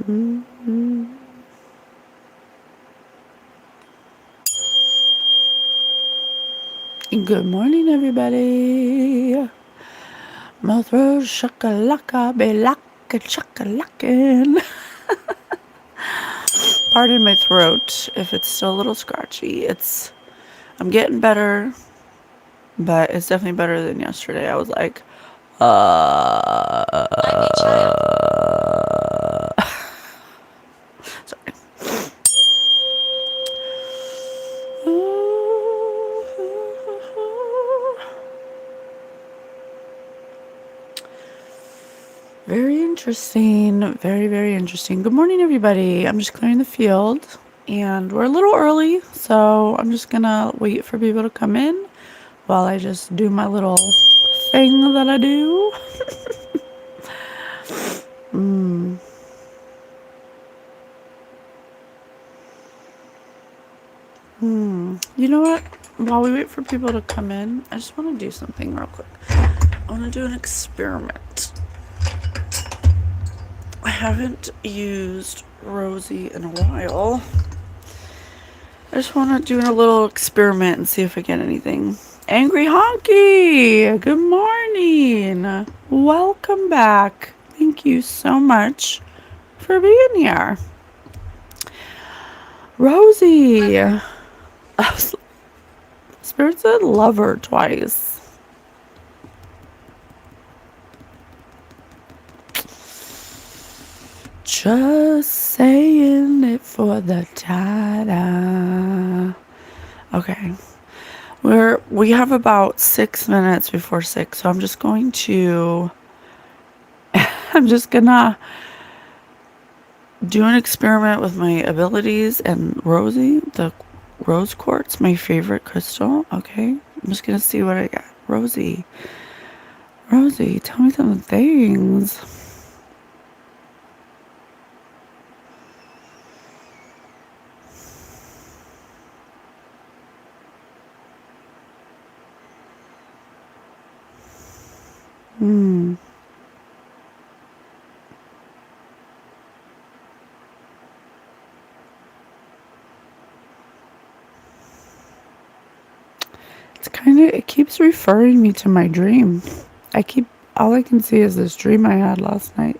Mm-hmm. Good morning, everybody. My throat shakalaka be laka chakalakin. Pardon my throat if it's still a little scratchy. I'm getting better, but it's definitely better than yesterday. I was like, sorry. Very interesting. Very, very interesting. Good morning, everybody. I'm just clearing the field and we're a little early, so I'm just gonna wait for people to come in while I just do my little thing that I do. You know what? While we wait for people to come in, I just want to do something real quick. I want to do an experiment. I haven't used Rosie in a while. I just want to do a little experiment and see if I get anything. Angry Honky! Good morning! Welcome back. Thank you so much for being here. Rosie! Spirit said love her twice. Just saying it for the ta-da. Okay. We have about 6 minutes before 6, so I'm just gonna do an experiment with my abilities and Rosie, the rose quartz, my favorite crystal. Okay. I'm just gonna see what I got. Rosie, tell me some things. It keeps referring me to my dream. All I can see is this dream I had last night,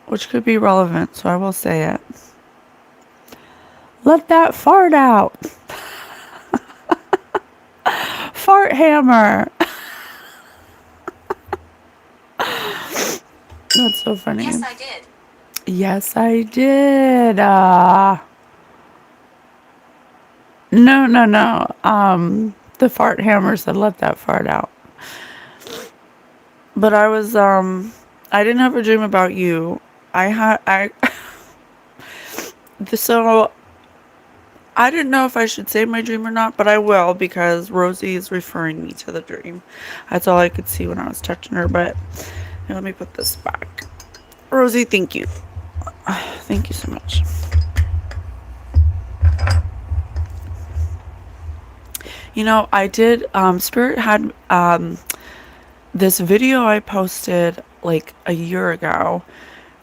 which could be relevant, so I will say it. Let that fart out. Fart hammer. That's so funny. Yes, I did. Yes, I did. No. The fart hammer said, let that fart out. But I didn't have a dream about you. So I didn't know if I should say my dream or not, but I will because Rosie is referring me to the dream. That's all I could see when I was touching her, but here, let me put this back. Rosie, thank you. Thank you so much. You know, I did, Spirit had this video I posted like a year ago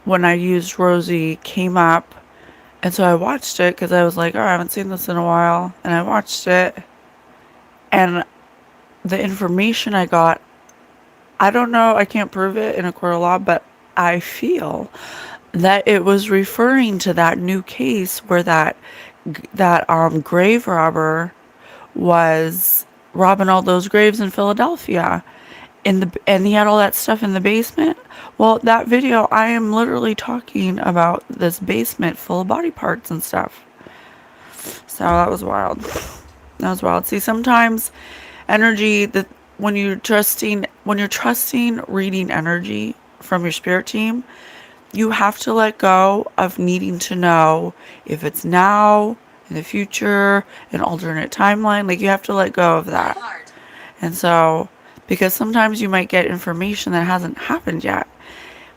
when I used Rosie came up. And so I watched it because I was like, oh, I haven't seen this in a while. And I watched it. And the information I got, I don't know, I can't prove it in a court of law, but I feel that it was referring to that new case where that grave robber was robbing all those graves in Philadelphia. And he had all that stuff in the basement. Well, that video, I am literally talking about this basement full of body parts and stuff. So that was wild. See, sometimes energy, that when you're trusting reading energy from your spirit team, you have to let go of needing to know if it's now, in the future, an alternate timeline. Like, you have to let go of that. And so, because sometimes you might get information that hasn't happened yet.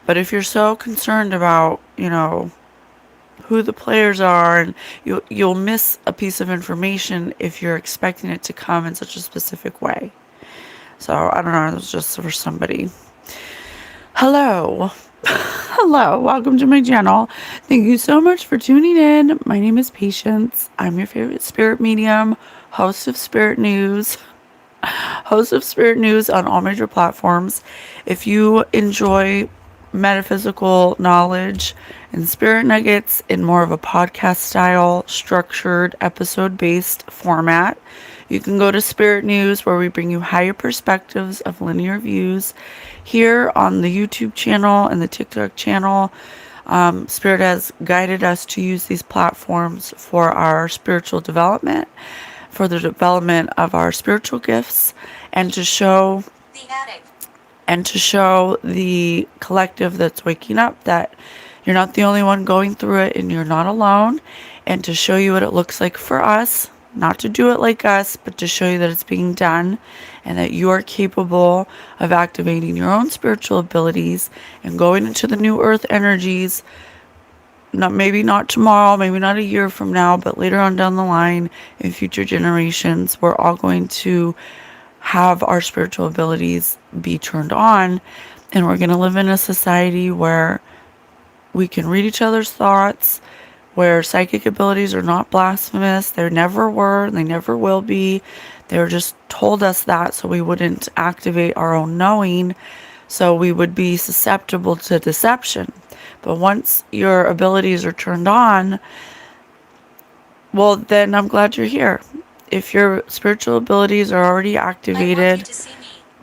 But if you're so concerned about, who the players are, and you'll miss a piece of information if you're expecting it to come in such a specific way. So, I don't know, it was just for somebody. Hello. Hello, welcome to my channel. Thank you so much for tuning in. My name is Patience. I'm your favorite spirit medium, host of Spirit News, host of Spirit News on all major platforms. If you enjoy metaphysical knowledge and spirit nuggets in more of a podcast style, structured, episode based format, you can go to Spirit News, where we bring you higher perspectives of linear views. Here on the YouTube channel and the TikTok channel, Spirit has guided us to use these platforms for our spiritual development, for the development of our spiritual gifts, and to show the collective that's waking up that you're not the only one going through it and you're not alone, and to show you what it looks like for us, not to do it like us, but to show you that it's being done and that you are capable of activating your own spiritual abilities and going into the new earth energies. Maybe not tomorrow, maybe not a year from now, but later on down the line in future generations, we're all going to have our spiritual abilities be turned on, and we're going to live in a society where we can read each other's thoughts, where psychic abilities are not blasphemous. There never were, they never will be. They were just told us that so we wouldn't activate our own knowing, so we would be susceptible to deception. But once your abilities are turned on, well, then I'm glad you're here. If your spiritual abilities are already activated,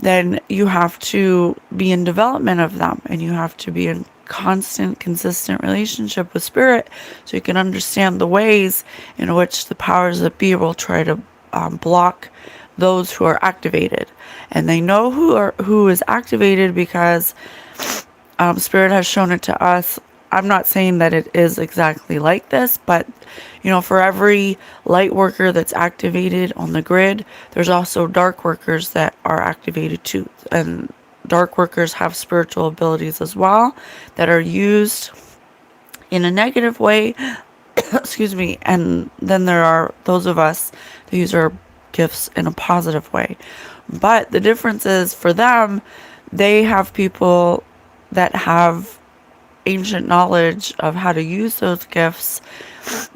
then you have to be in development of them, and you have to be in constant, consistent relationship with spirit so you can understand the ways in which the powers that be will try to block those who are activated. And they know who is activated because spirit has shown it to us. I'm not saying that it is exactly like this, but for every light worker that's activated on the grid, there's also dark workers that are activated too. And dark workers have spiritual abilities as well that are used in a negative way. Excuse me. And then there are those of us that use our gifts in a positive way. But the difference is, for them, they have people that have ancient knowledge of how to use those gifts,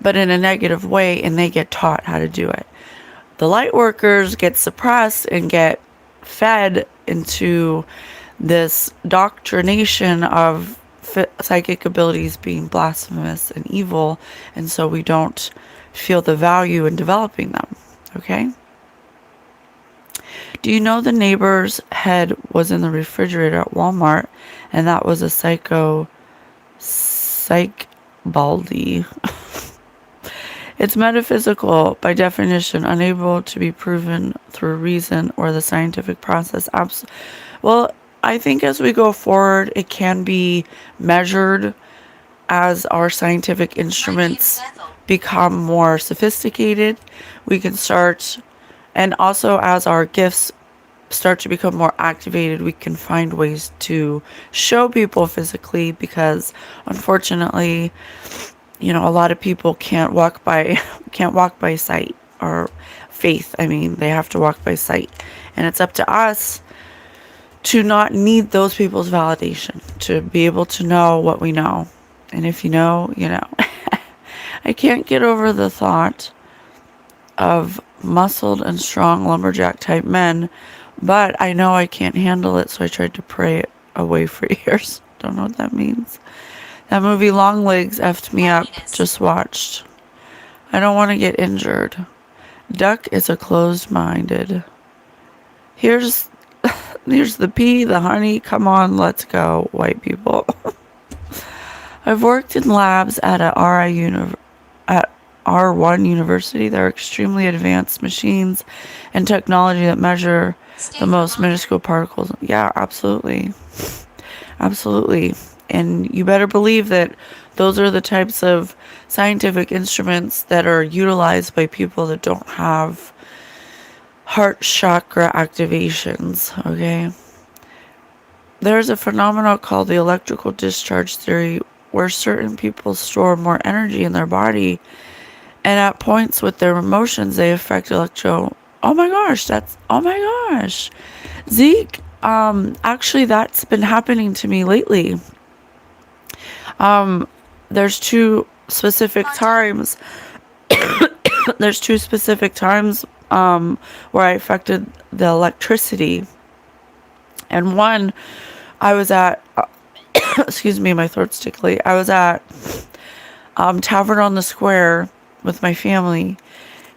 but in a negative way, and they get taught how to do it. The light workers get suppressed and get fed into this doctrination of psychic abilities being blasphemous and evil, and so we don't feel the value in developing them. Okay? Do you know the neighbor's head was in the refrigerator at Walmart, and that was a psych baldy? It's metaphysical by definition, unable to be proven through reason or the scientific process. Well, I think as we go forward, it can be measured as our scientific instruments become more sophisticated. We can start, and also as our gifts start to become more activated, we can find ways to show people physically, because unfortunately, a lot of people can't walk by sight or faith. I mean, they have to walk by sight, and it's up to us to not need those people's validation, to be able to know what we know. And if you know, you know. I can't get over the thought of muscled and strong lumberjack type men, but I know I can't handle it, so I tried to pray it away for years. Don't know what that means. That movie Long Legs effed me up. Just watched. I don't want to get injured. Duck is a closed-minded. Here's the pea, the honey. Come on, let's go, white people. I've worked in labs at R1 University. They're extremely advanced machines and technology that measure the most minuscule particles. Yeah, absolutely. Absolutely. And you better believe that those are the types of scientific instruments that are utilized by people that don't have heart chakra activations, okay? There's a phenomenon called the electrical discharge theory, where certain people store more energy in their body, and at points with their emotions, they affect Oh my gosh. Zeke, actually, that's been happening to me lately. There's two specific times. There's two specific times where I affected the electricity. And one, I was at, excuse me, my throat's tickly. I was at Tavern on the Square with my family,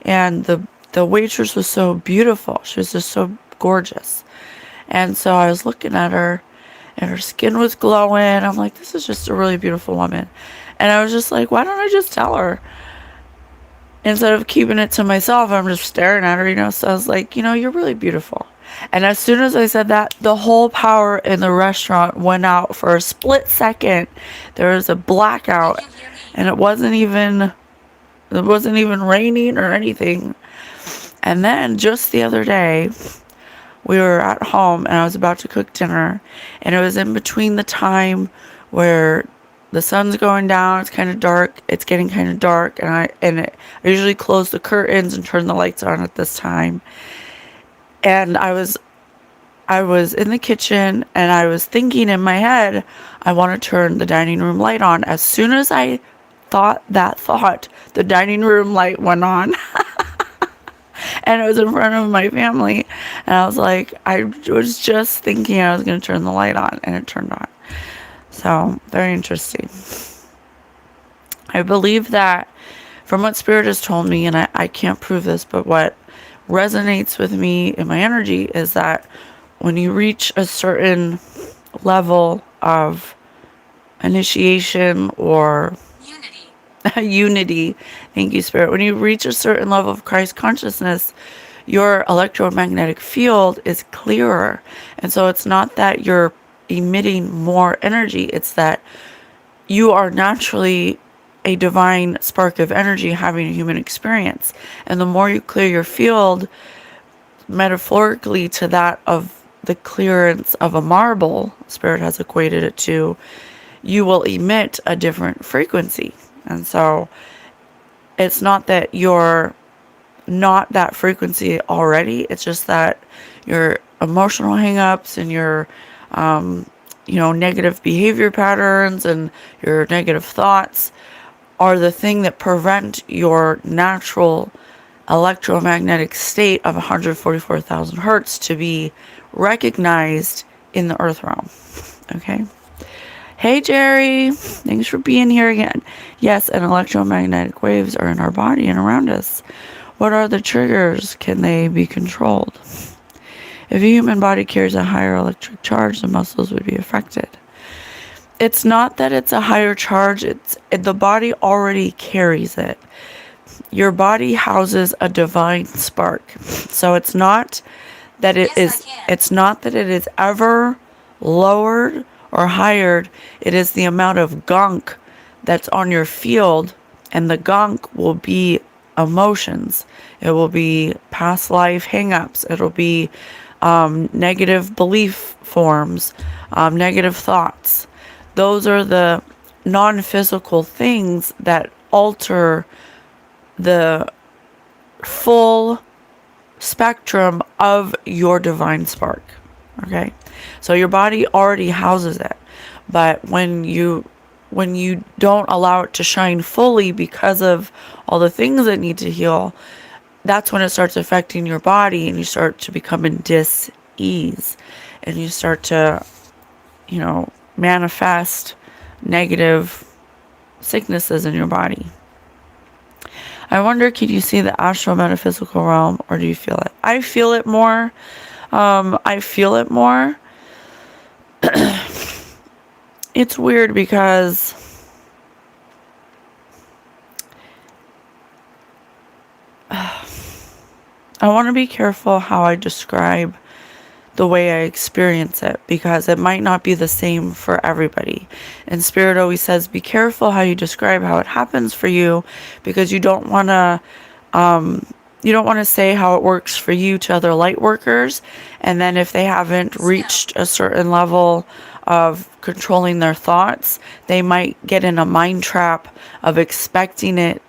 and the waitress was so beautiful. She was just so gorgeous. And so I was looking at her, and her skin was glowing. I'm like, this is just a really beautiful woman. And I was just like, why don't I just tell her? Instead of keeping it to myself, I'm just staring at her, So I was like, you're really beautiful. And as soon as I said that, the whole power in the restaurant went out for a split second. There was a blackout, and it wasn't even raining or anything. And then just the other day, we were at home and I was about to cook dinner, and it was in between the time where the sun's going down, it's kind of dark, it's getting kind of dark, and I usually close the curtains and turn the lights on at this time. And I was in the kitchen, and I was thinking in my head, I want to turn the dining room light on. As soon as I thought that thought, the dining room light went on. And it was in front of my family. And I was like, I was just thinking I was going to turn the light on, and it turned on. So, very interesting. I believe that from what Spirit has told me, and I can't prove this, but what resonates with me in my energy is that when you reach a certain level of initiation or unity, thank you, Spirit. When you reach a certain level of Christ consciousness, your electromagnetic field is clearer. And so it's not that you're emitting more energy, it's that you are naturally a divine spark of energy having a human experience. And the more you clear your field, metaphorically to that of the clearance of a marble, Spirit has equated it to, you will emit a different frequency. And so it's not that you're not that frequency already, it's just that your emotional hangups and your negative behavior patterns and your negative thoughts are the thing that prevent your natural electromagnetic state of 144,000 hertz to be recognized in the earth realm. Okay. Hey, Jerry. Thanks for being here again. Yes, and electromagnetic waves are in our body and around us. What are the triggers? Can they be controlled? If a human body carries a higher electric charge, the muscles would be affected. It's not that it's a higher charge. The body already carries it. Your body houses a divine spark. So it's not that it's not that it is ever lowered or higher. It is the amount of gunk that's on your field, and the gunk will be emotions. It will be past life hang-ups. It'll be negative belief forms, negative thoughts. Those are the non-physical things that alter the full spectrum of your divine spark. Okay, so your body already houses it, but when you don't allow it to shine fully because of all the things that need to heal, that's when it starts affecting your body, and you start to become in dis-ease, and you start to manifest negative sicknesses in your body. I wonder, can you see the astral metaphysical realm, or do you feel it? I feel it more. It's weird because I want to be careful how I describe the way I experience it, because it might not be the same for everybody. And Spirit always says, be careful how you describe how it happens for you, because you don't want to say how it works for you to other light workers, and then if they haven't reached a certain level of controlling their thoughts, they might get in a mind trap of expecting it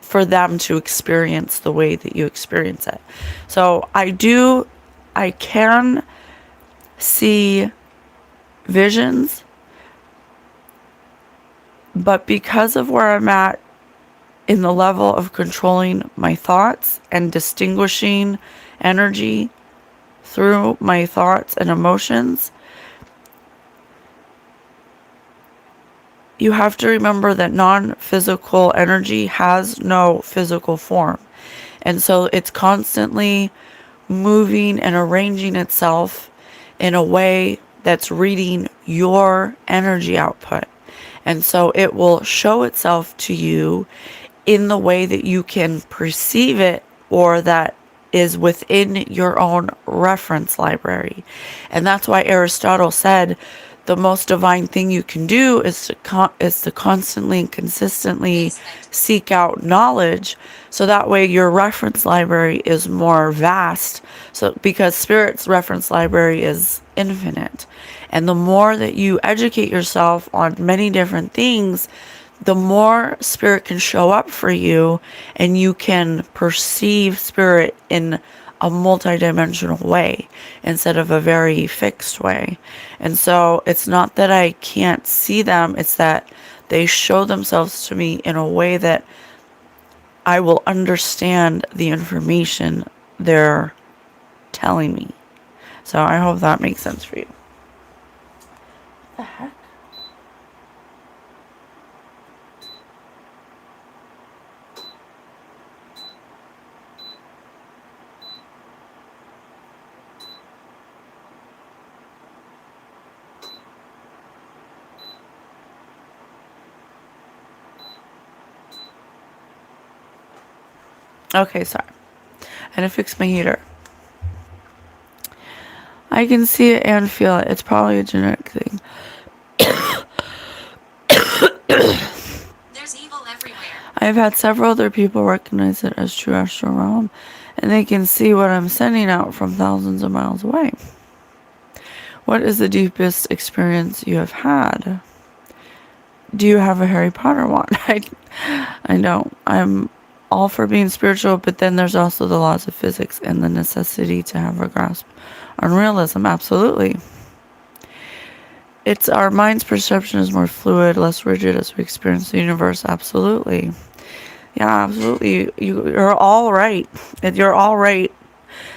for them to experience the way that you experience it. So I can see visions, But because of where I'm at in the level of controlling my thoughts and distinguishing energy through my thoughts and emotions, you have to remember that non-physical energy has no physical form. And so it's constantly moving and arranging itself in a way that's reading your energy output. And so it will show itself to you in the way that you can perceive it, or that is within your own reference library. And that's why Aristotle said the most divine thing you can do is to constantly and consistently seek out knowledge, so that way your reference library is more vast. So because Spirit's reference library is infinite, and the more that you educate yourself on many different things, the more Spirit can show up for you, and you can perceive Spirit in a multidimensional way instead of a very fixed way. And so it's not that I can't see them, it's that they show themselves to me in a way that I will understand the information they're telling me. So I hope that makes sense for you. What the heck? Okay, sorry. I had to fix my heater. I can see it and feel it. It's probably a genetic thing. There's evil everywhere. I have had several other people recognize it as true astral realm, and they can see what I'm sending out from thousands of miles away. What is the deepest experience you have had? Do you have a Harry Potter wand? I don't. I'm all for being spiritual, but then there's also the laws of physics and the necessity to have a grasp on realism. Absolutely. It's our mind's perception is more fluid, less rigid as we experience the universe. Absolutely. Yeah, absolutely. You're all right. You're all right.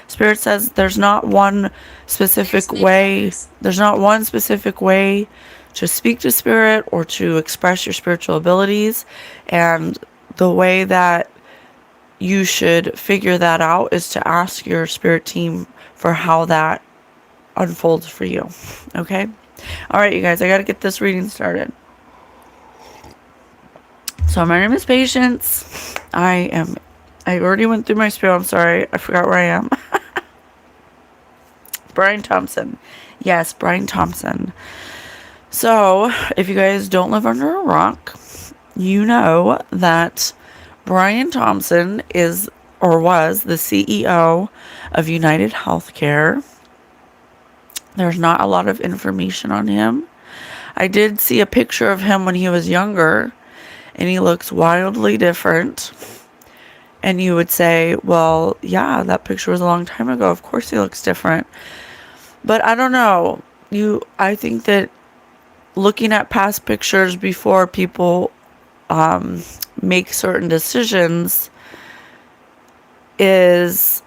Spirit says there's not one specific way. There's not one specific way to speak to Spirit or to express your spiritual abilities. And the way that you should figure that out is to ask your Spirit team for how that unfolds for you. Okay? All right, you guys, I got to get this reading started. So my name is Patience. I already went through my spiel. I'm sorry. I forgot where I am. Brian Thompson. Yes, Brian Thompson. So if you guys don't live under a rock, you know that Brian Thompson is or was the CEO of United Healthcare. There's not a lot of information on him. I did see a picture of him when he was younger, and he looks wildly different. And you would say, well, yeah, that picture was a long time ago. Of course he looks different. But I don't know. I think that looking at past pictures before people make certain decisions is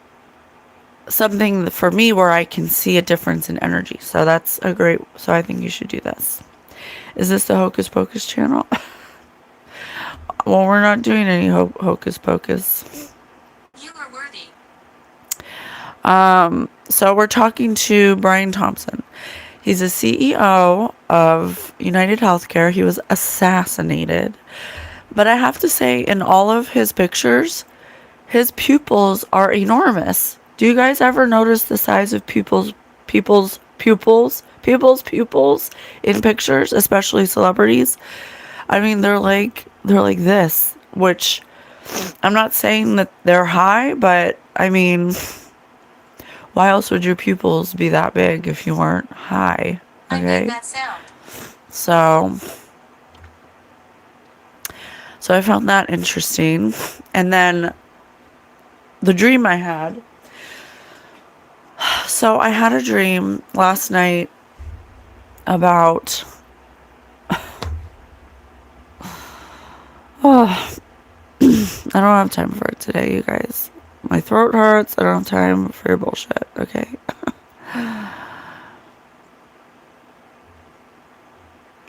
something for me where I can see a difference in energy. So so I think you should do this. Is this the Hocus Pocus channel? Well, we're not doing any Hocus Pocus. You are worthy. So we're talking to Brian Thompson. He's a CEO of United Healthcare. He was assassinated. But I have to say, in all of his pictures, his pupils are enormous. Do you guys ever notice the size of people's pupils in pictures, especially celebrities? I mean, they're like this, which I'm not saying that they're high, but I mean, why else would your pupils be that big if you weren't high? Okay. I made that sound. So I found that interesting. And then the dream I had. So I had a dream last night about I don't have time for it today, you guys. My throat hurts. I don't have time for your bullshit, okay?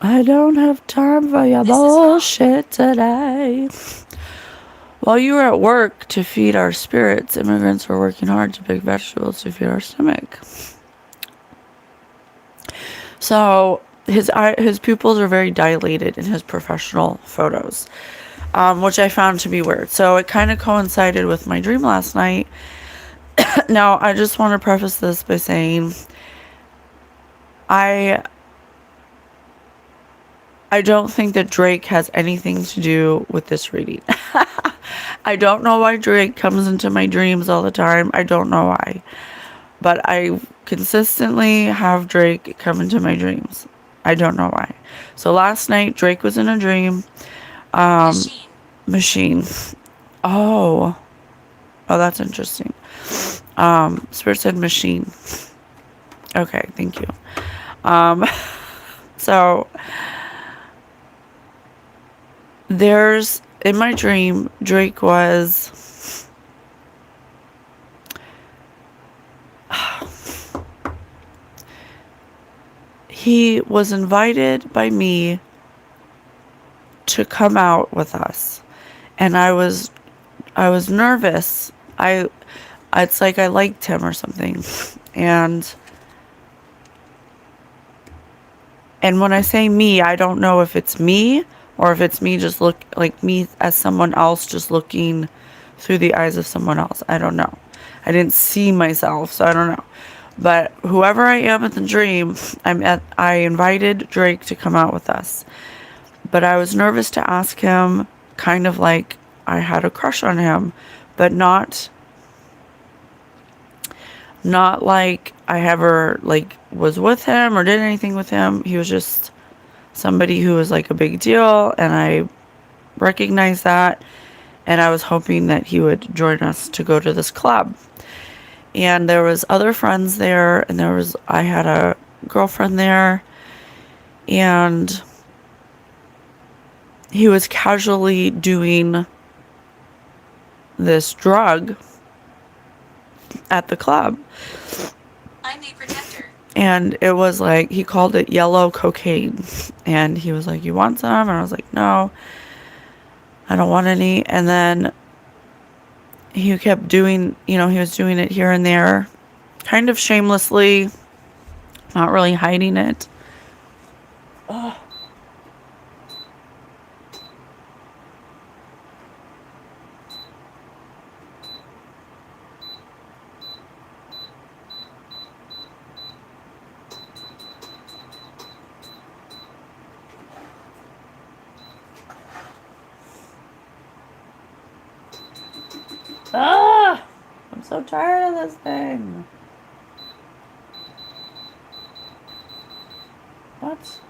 I don't have time for your bullshit today. While you were at work to feed our spirits, immigrants were working hard to pick vegetables to feed our stomach. So his pupils are very dilated in his professional photos, which I found to be weird. So it kind of coincided with my dream last night. Now, I just want to preface this by saying I don't think that Drake has anything to do with this reading. I don't know why Drake comes into my dreams all the time. I don't know why. But I consistently have Drake come into my dreams. I don't know why. So last night, Drake was in a dream. Machine. Oh, that's interesting. Spirit said machine. Okay, thank you. So there's, in my dream, Drake was he was invited by me to come out with us, and I was nervous. It's like I liked him or something, and when I say me, I don't know if it's me or if it's me just look like me as someone else, just looking through the eyes of someone else. I don't know. I didn't see myself, so I don't know. But whoever I am at the dream, I invited Drake to come out with us. But I was nervous to ask him, kind of like I had a crush on him, but not like I ever like was with him or did anything with him. He was just somebody who was like a big deal, and I recognized that, and I was hoping that he would join us to go to this club. And there was other friends there, and I had a girlfriend there, and he was casually doing this drug at the club. I'm a protector. And it was like, he called it yellow cocaine. And he was like, you want some? And I was like, no, I don't want any. And then he kept doing, he was doing it here and there, kind of shamelessly, not really hiding it. Oh. Ah! I'm so tired of this thing. What?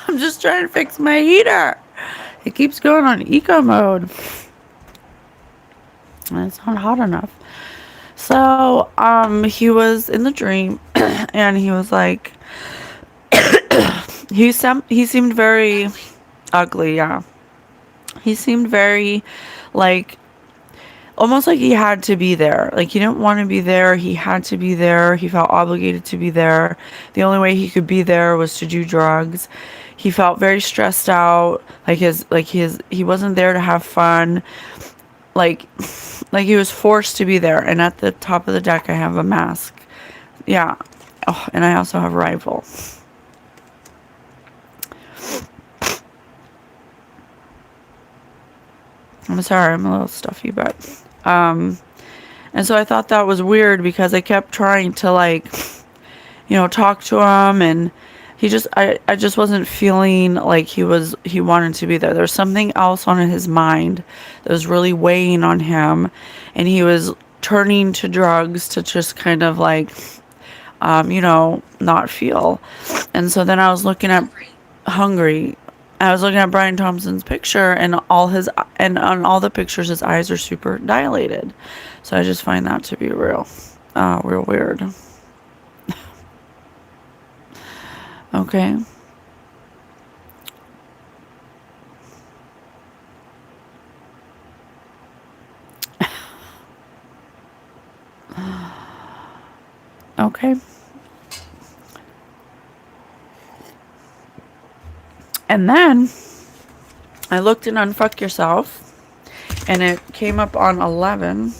I'm just trying to fix my heater. It keeps going on eco mode. And it's not hot enough. So, he was in the dream, and he was like, he seemed very ugly, yeah. He seemed very, like, almost like he had to be there. Like, he didn't want to be there. He had to be there. He felt obligated to be there. The only way he could be there was to do drugs. He felt very stressed out. He wasn't there to have fun. Like he was forced to be there. And at the top of the deck, I have a mask. Yeah. Oh, and I also have a rifle. I'm sorry, I'm a little stuffy, but and so I thought that was weird because I kept trying to, like, talk to him, and I just wasn't feeling like he wanted to be there. There was something else on his mind that was really weighing on him, and he was turning to drugs to just kind of like, not feel. And so then I was looking at hungry. I was looking at Brian Thompson's picture, and on all the pictures, his eyes are super dilated. So I just find that to be real weird. Okay. Okay. And then I looked in Unfuck Yourself, and it came up on 11.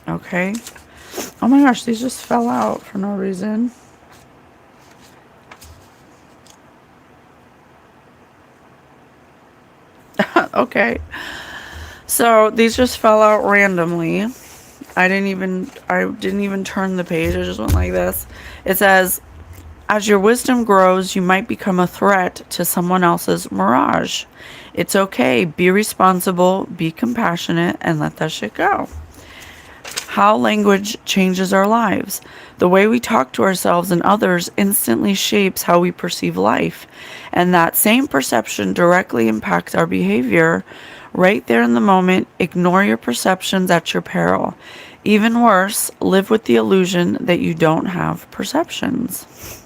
Okay. Oh my gosh, these just fell out for no reason. Okay. So these just fell out randomly. I didn't even turn the page. I just went like this. It says, as your wisdom grows, you might become a threat to someone else's mirage. It's okay. Be responsible, be compassionate, and let that shit go. How language changes our lives. The way we talk to ourselves and others instantly shapes how we perceive life. And that same perception directly impacts our behavior. Right there in the moment, ignore your perceptions at your peril. Even worse, live with the illusion that you don't have perceptions.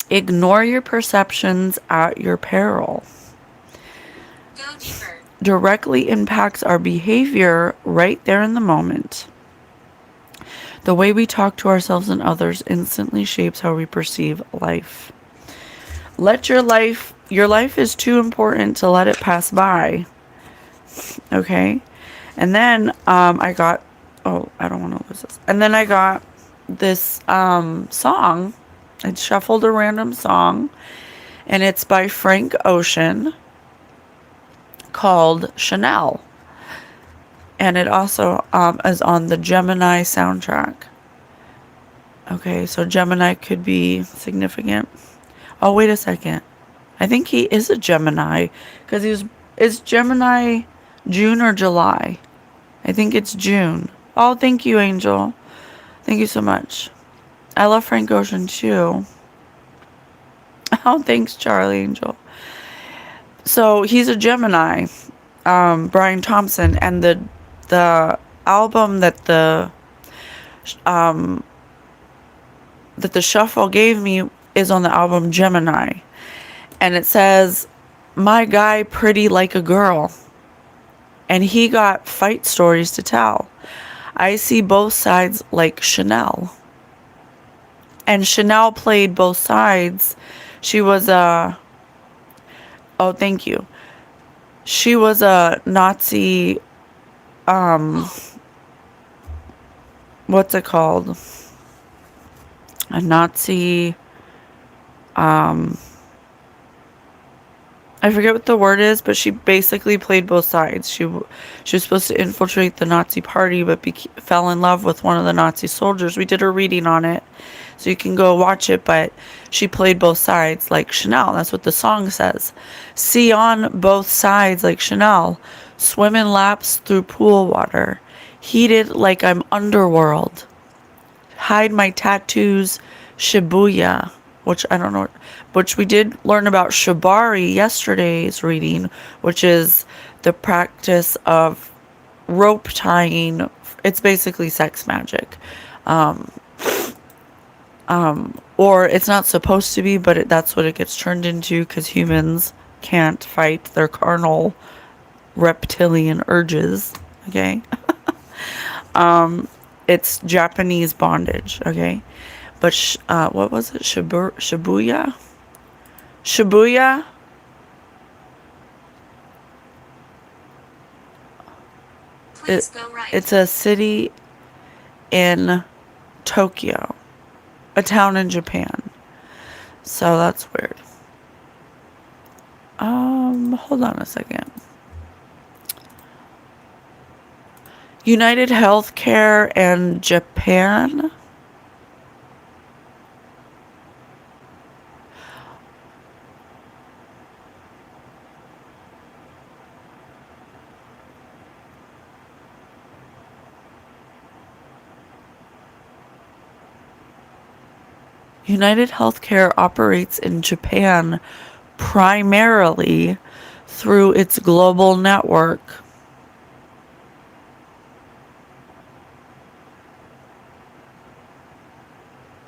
Ignore your perceptions at your peril. Go deeper. Directly impacts our behavior right there in the moment. The way we talk to ourselves and others instantly shapes how we perceive life. Your life is too important to let it pass by. Okay? And then I got, I don't want to lose this. And then I got this song. I shuffled a random song, and it's by Frank Ocean called Chanel. And it also is on the Gemini soundtrack. Okay, so Gemini could be significant. Oh, wait a second. I think he is a Gemini, because is Gemini June or July? I think it's June. Oh, thank you, Angel. Thank you so much. I love Frank Ocean too. Oh, thanks, Charlie Angel. So he's a Gemini, Brian Thompson, and the album that the shuffle gave me is on the album Gemini, and it says, "My guy pretty like a girl, and he got fight stories to tell. I see both sides like Chanel." And Chanel played both sides. She was a... Oh, thank you. She was a Nazi... what's it called? A Nazi... I forget what the word is, but she basically played both sides. She was supposed to infiltrate the Nazi party, but fell in love with one of the Nazi soldiers. We did a reading on it, so you can go watch it, but she played both sides like Chanel. That's what the song says. See on both sides like Chanel. Swim in laps through pool water. Heated like I'm underworld. Hide my tattoos, Shibuya. Which I don't know, which we did learn about Shibari yesterday's reading, which is the practice of rope tying. It's basically sex magic. Or it's not supposed to be, but that's what it gets turned into, because humans can't fight their carnal reptilian urges. Okay. It's Japanese bondage. Okay. But what was it? Shibuya? Shibuya? Please go right. It's a city in Tokyo. A town in Japan. So that's weird. Hold on a second. United Healthcare and Japan. United Healthcare operates in Japan primarily through its global network.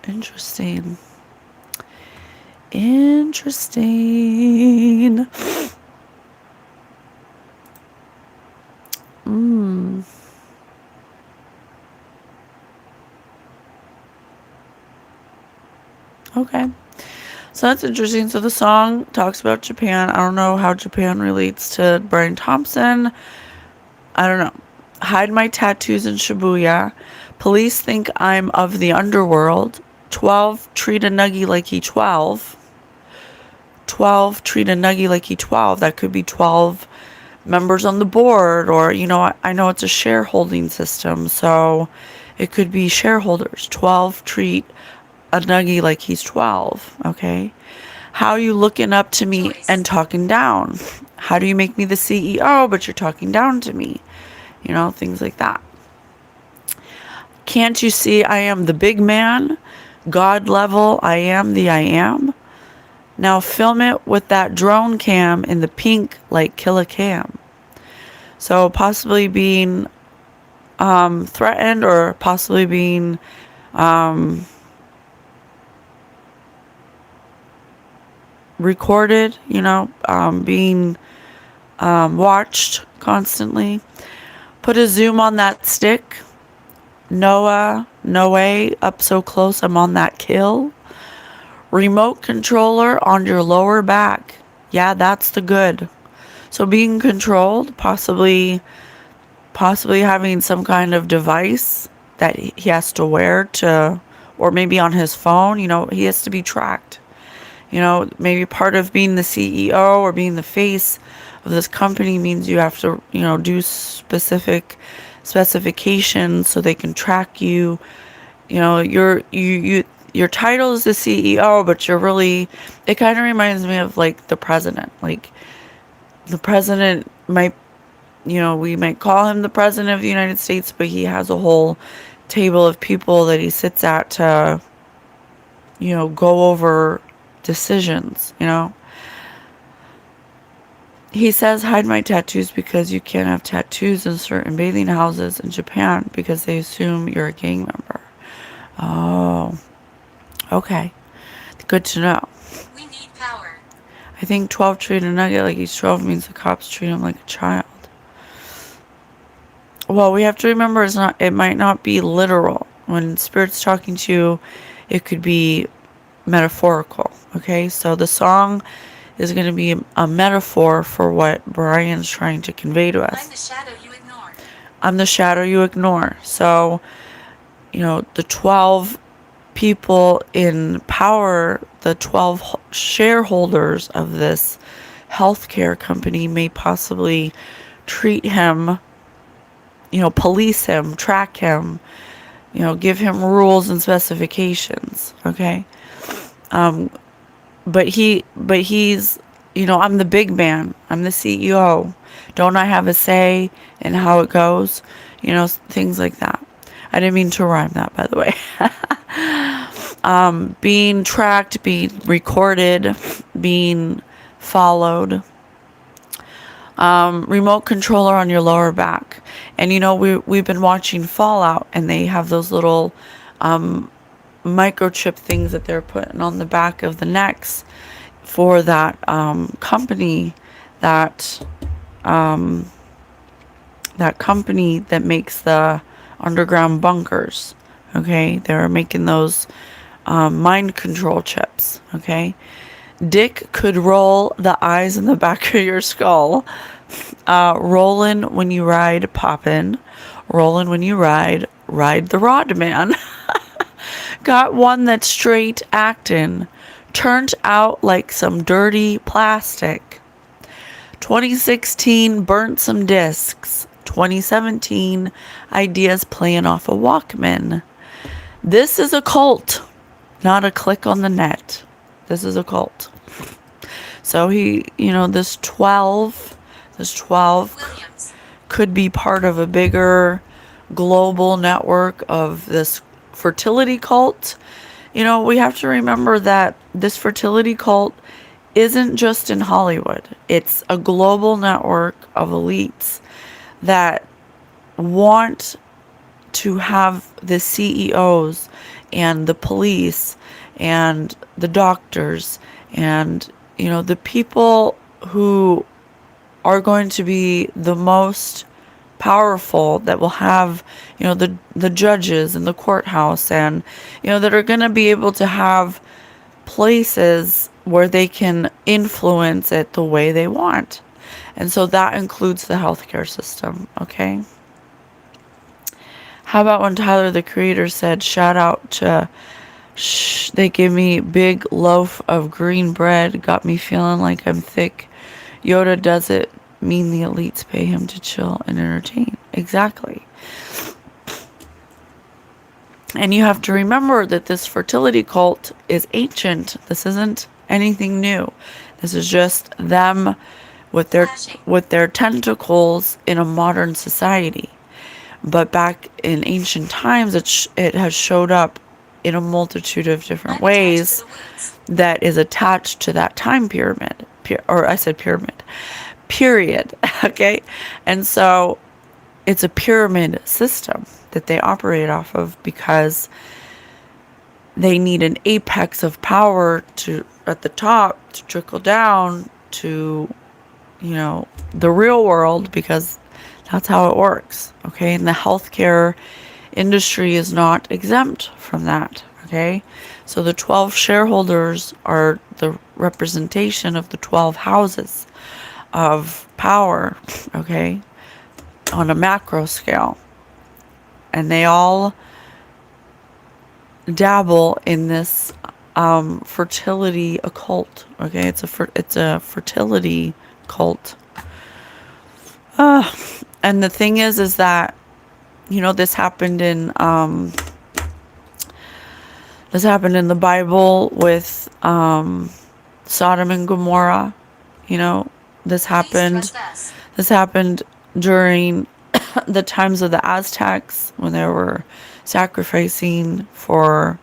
Interesting. Interesting. Okay. So that's interesting. So the song talks about Japan. I don't know how Japan relates to Brian Thompson. I don't know. Hide my tattoos in Shibuya. Police think I'm of the underworld. 12, treat a nuggie like he 12. 12, treat a nuggie like he 12. That could be 12 members on the board, or, I know it's a shareholding system, so it could be shareholders. 12, treat a nuggie like he's 12, okay? How are you looking up to me and talking down? How do you make me the CEO, but you're talking down to me? Things like that. Can't you see I am the big man? God level, I am the I am. Now film it with that drone cam in the pink like Killa Cam. So possibly being threatened, or possibly being recorded, being watched constantly. Put a zoom on that stick. Noah, no way, up so close, I'm on that kill. Remote controller on your lower back. Yeah, that's the good. So being controlled, possibly having some kind of device that he has to wear to, or maybe on his phone, he has to be tracked. Maybe part of being the CEO or being the face of this company means you have to, do specific specifications so they can track you. Your title is the CEO, but you're really, it kind of reminds me of like the president. Like the president might, we might call him the president of the United States, but he has a whole table of people that he sits at to, go over decisions, He says, hide my tattoos because you can't have tattoos in certain bathing houses in Japan because they assume you're a gang member. Oh, okay. Good to know. We need power. I think 12 treat a nugget like he's 12 means the cops treat him like a child. Well, we have to remember it might not be literal. When Spirit's talking to you, it could be metaphorical. Okay, so the song is going to be a metaphor for what Brian's trying to convey to us. I'm the shadow you ignore. I'm the shadow you ignore. So, the 12 people in power, the 12 shareholders of this healthcare company may possibly treat him, police him, track him, give him rules and specifications. Okay. But he's, I'm the big man. I'm the CEO. Don't I have a say in how it goes? Things like that. I didn't mean to rhyme that, by the way. Being tracked, being recorded, being followed. Remote controller on your lower back. And, we've been watching Fallout, and they have those little microchip things that they're putting on the back of the necks for that company that company that makes the underground bunkers. Okay, they're making those mind control chips. Okay, Dick could roll the eyes in the back of your skull. Rollin' when you ride, poppin'. Rollin' when you ride the rod man. Got one that's straight actin', turned out like some dirty plastic. 2016 burnt some discs. 2017 ideas playing off a Walkman. This is a cult, not a click on the net. This is a cult. So he, this 12 Williams. could be part of a bigger global network of this fertility cult. We have to remember that this fertility cult isn't just in Hollywood. It's a global network of elites that want to have the CEOs and the police and the doctors and, the people who are going to be the most powerful, that will have, the judges in the courthouse, and, that are going to be able to have places where they can influence it the way they want. And so that includes the healthcare system, okay? How about when Tyler the Creator said, shout out to, they give me big loaf of green bread, got me feeling like I'm thick. Yoda does it mean the elites pay him to chill and entertain? Exactly. And you have to remember that this fertility cult is ancient. This isn't anything new. This is just them with their tentacles in a modern society. But back in ancient times, it has showed up in a multitude of different ways that is attached to that time pyramid. Or I said pyramid. Period. Okay? And so it's a pyramid system that they operate off of, because they need an apex of power at the top to trickle down to, the real world, because that's how it works. Okay? And the healthcare industry is not exempt from that. Okay? So the 12 shareholders are the representation of the 12 houses of power, okay, on a macro scale. And they all dabble in this fertility occult, okay? It's a fertility cult. And the thing is that, this happened in the Bible with Sodom and Gomorrah. This happened during the times of the Aztecs, when they were sacrificing for,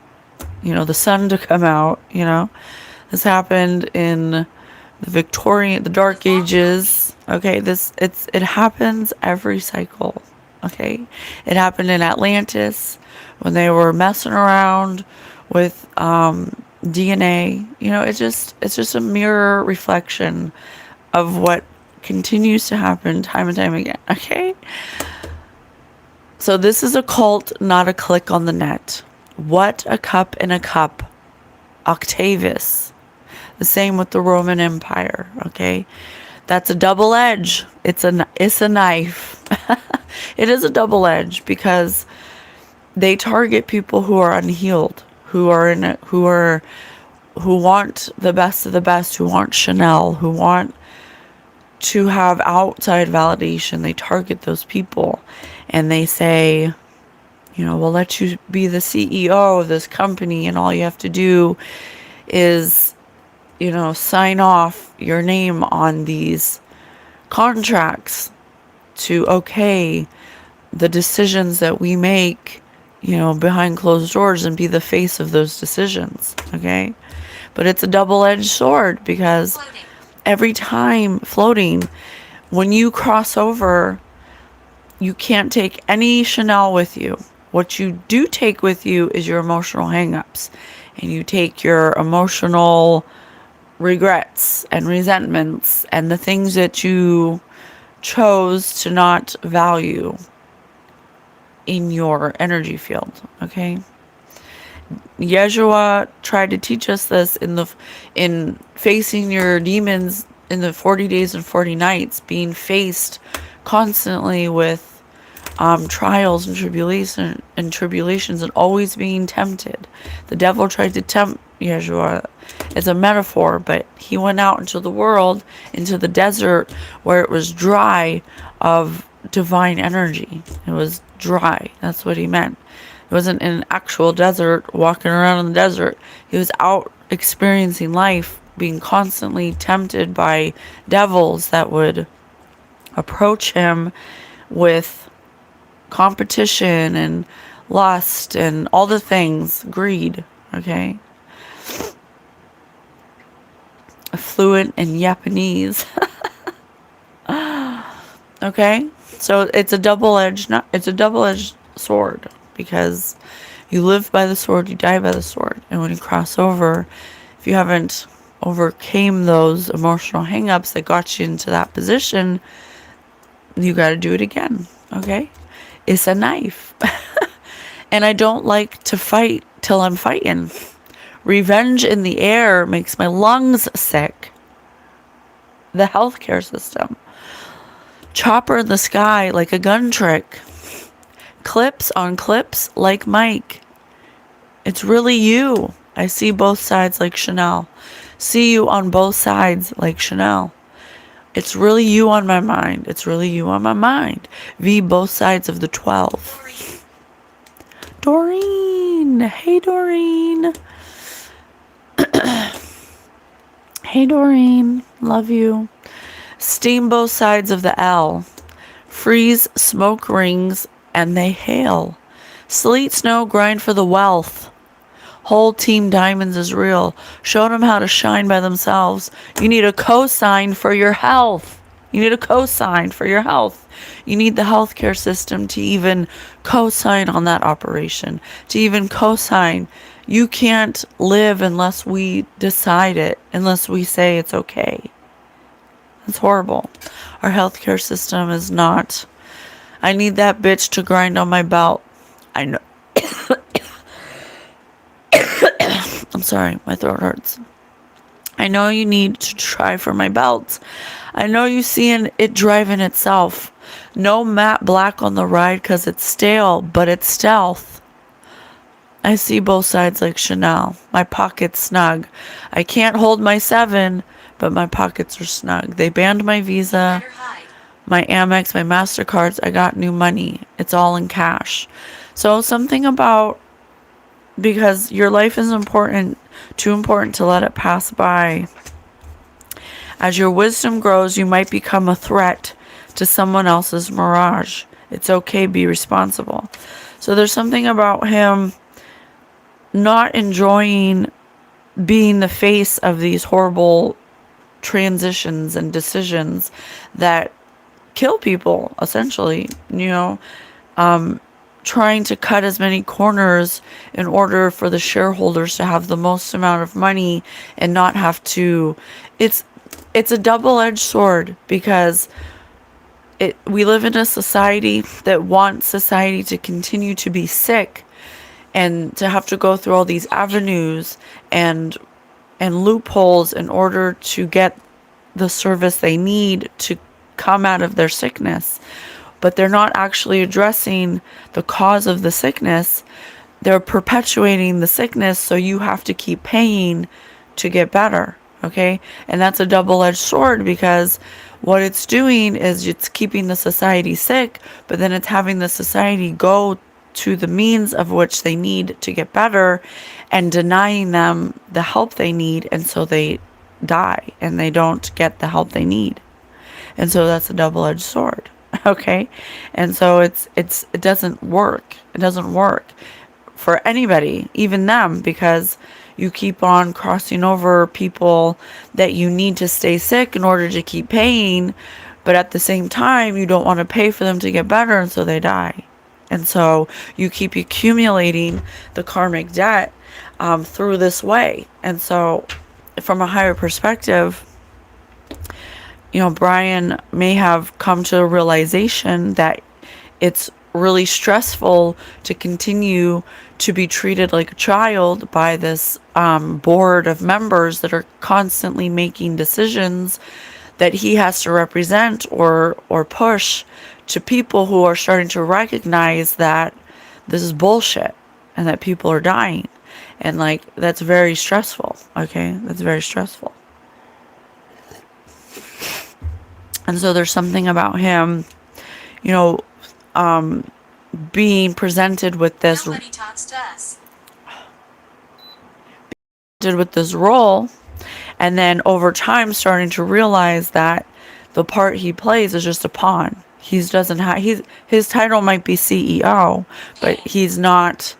the sun to come out. This happened in the Dark Ages. Okay, it happens every cycle. Okay, it happened in Atlantis when they were messing around with DNA. It's just a mirror reflection of what continues to happen time and time again. Okay, so this is a cult, not a click on the net. What a cup in a cup. Octavius. The same with the Roman Empire. Okay, that's a double edge. It's a knife. It is a double edge, because they target people who are unhealed, who want the best of the best, who want Chanel, who want to have outside validation. They target those people, and they say, we'll let you be the CEO of this company, and all you have to do is, sign off your name on these contracts to okay the decisions that we make, behind closed doors, and be the face of those decisions. Okay? But it's a double-edged sword, because every time floating, when you cross over, you can't take any Chanel with you. What you do take with you is your emotional hangups, and you take your emotional regrets and resentments and the things that you chose to not value in your energy field. Okay? Yeshua tried to teach us this in facing your demons in the 40 days and 40 nights, being faced constantly with trials and tribulations, and always being tempted. The devil tried to tempt Yeshua. It's a metaphor, but he went out into the world, into the desert, where it was dry of divine energy. It was dry. That's what he meant. It wasn't in an actual desert, walking around in the desert. He was out experiencing life, being constantly tempted by devils that would approach him with competition and lust and all the things, greed. Okay. Fluent in Japanese. Okay. So it's a double-edged sword, because you live by the sword, you die by the sword. And when you cross over, if you haven't overcame those emotional hangups that got you into that position, you got to do it again. Okay. It's a knife. And I don't like to fight till I'm fighting. Revenge in the air makes my lungs sick. The healthcare system. Chopper in the sky like a gun trick. Clips on clips like Mike. It's really you. I see both sides like Chanel. See you on both sides like Chanel. It's really you on my mind. It's really you on my mind. V both sides of the 12. Doreen. Hey, Doreen. Hey, Doreen. Love you. Steam both sides of the L. Freeze, smoke rings, and they hail. Sleet, snow, grind for the wealth. Whole team diamonds is real. Show them how to shine by themselves. You need a cosign for your health. You need a cosign for your health. You need the healthcare system to even cosign on that operation. To even cosign. You can't live unless we decide it. Unless we say it's okay. It's horrible. Our healthcare system is not. I need that bitch to grind on my belt. I know. I'm sorry, my throat hurts. I know you need to try for my belt. I know you seeing it driving itself. No matte black on the ride because it's stale, but it's stealth. I see both sides like Chanel. My pocket's snug. I can't hold my 7, but my pockets are snug. They banned my Visa, my Amex, my MasterCards. I got new money. It's all in cash. So something about, because your life is important, too important to let it pass by. As your wisdom grows, you might become a threat to someone else's mirage. It's okay, be responsible. So there's something about him not enjoying being the face of these horrible transitions and decisions that kill people, essentially, trying to cut as many corners in order for the shareholders to have the most amount of money and not have to. It's a double-edged sword, because we live in a society that wants society to continue to be sick and to have to go through all these avenues and loopholes in order to get the service they need to come out of their sickness. But they're not actually addressing the cause of the sickness. They're perpetuating the sickness, so you have to keep paying to get better, okay? And that's a double-edged sword, because what it's doing is it's keeping the society sick, but then it's having the society go to the means of which they need to get better and denying them the help they need, and so they die and they don't get the help they need. And so that's a double-edged sword. Okay. And so it doesn't work. It doesn't work for anybody, even them, because you keep on crossing over people that you need to stay sick in order to keep paying. But at the same time, you don't want to pay for them to get better. And so they die. And so you keep accumulating the karmic debt through this way. And so from a higher perspective, Brian may have come to a realization that it's really stressful to continue to be treated like a child by this board of members that are constantly making decisions that he has to represent or push to people who are starting to recognize that this is bullshit and that people are dying. And that's very stressful. Okay, that's very stressful. And so there's something about him, being presented with this role, and then over time starting to realize that the part he plays is just a pawn. His title might be CEO, but he's not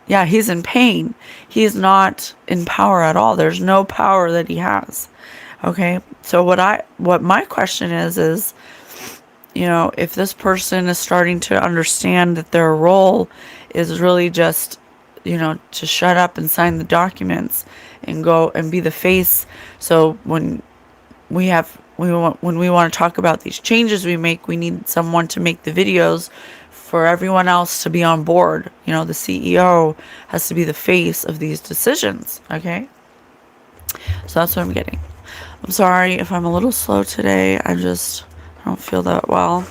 Yeah, he's in pain. He's not in power at all. There's no power that he has. Okay? So what my question is, if this person is starting to understand that their role is really just, to shut up and sign the documents and go and be the face. So when when we want to talk about these changes we make, we need someone to make the videos for everyone else to be on board. The CEO has to be the face of these decisions. Okay? So that's what I'm getting. I'm sorry if I'm a little slow today. I don't feel that well.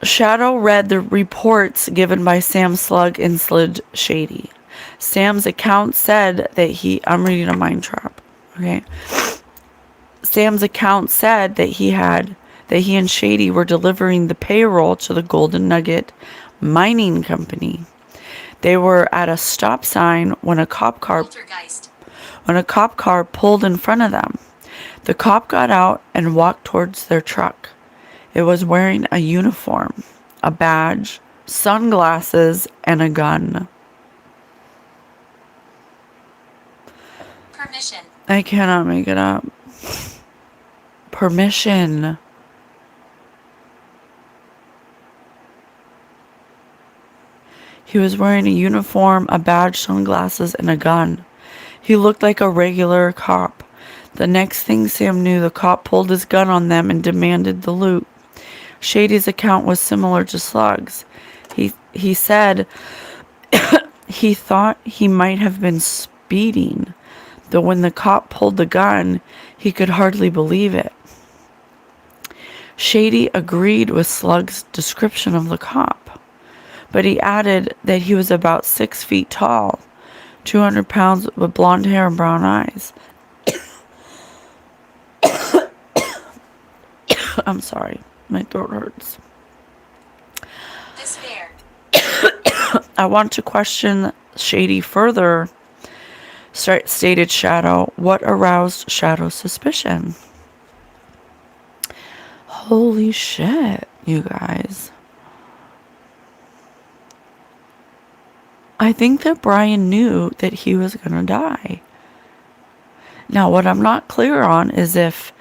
Shadow read the reports given by Sam Slug and Slid Shady. Sam's account said that I'm reading a mind trap. Okay. Sam's account said that he and Shady were delivering the payroll to the Golden Nugget mining company. They were at a stop sign when a cop car pulled in front of them. The cop got out and walked towards their truck. It was wearing a uniform, a badge, sunglasses, and a gun. Permission. I cannot make it up. Permission. He was wearing a uniform, a badge, sunglasses, and a gun. He looked like a regular cop. The next thing Sam knew, the cop pulled his gun on them and demanded the loot. Shady's account was similar to Slug's. He said he thought he might have been speeding, though when the cop pulled the gun, he could hardly believe it. Shady agreed with Slug's description of the cop, but he added that he was about 6 feet tall, 200 pounds, with blonde hair and brown eyes. I'm sorry. My throat hurts. Despair. I want to question Shady further, stated Shadow. What aroused Shadow's suspicion? Holy shit, you guys. I think that Brian knew that he was going to die. Now, what I'm not clear on is if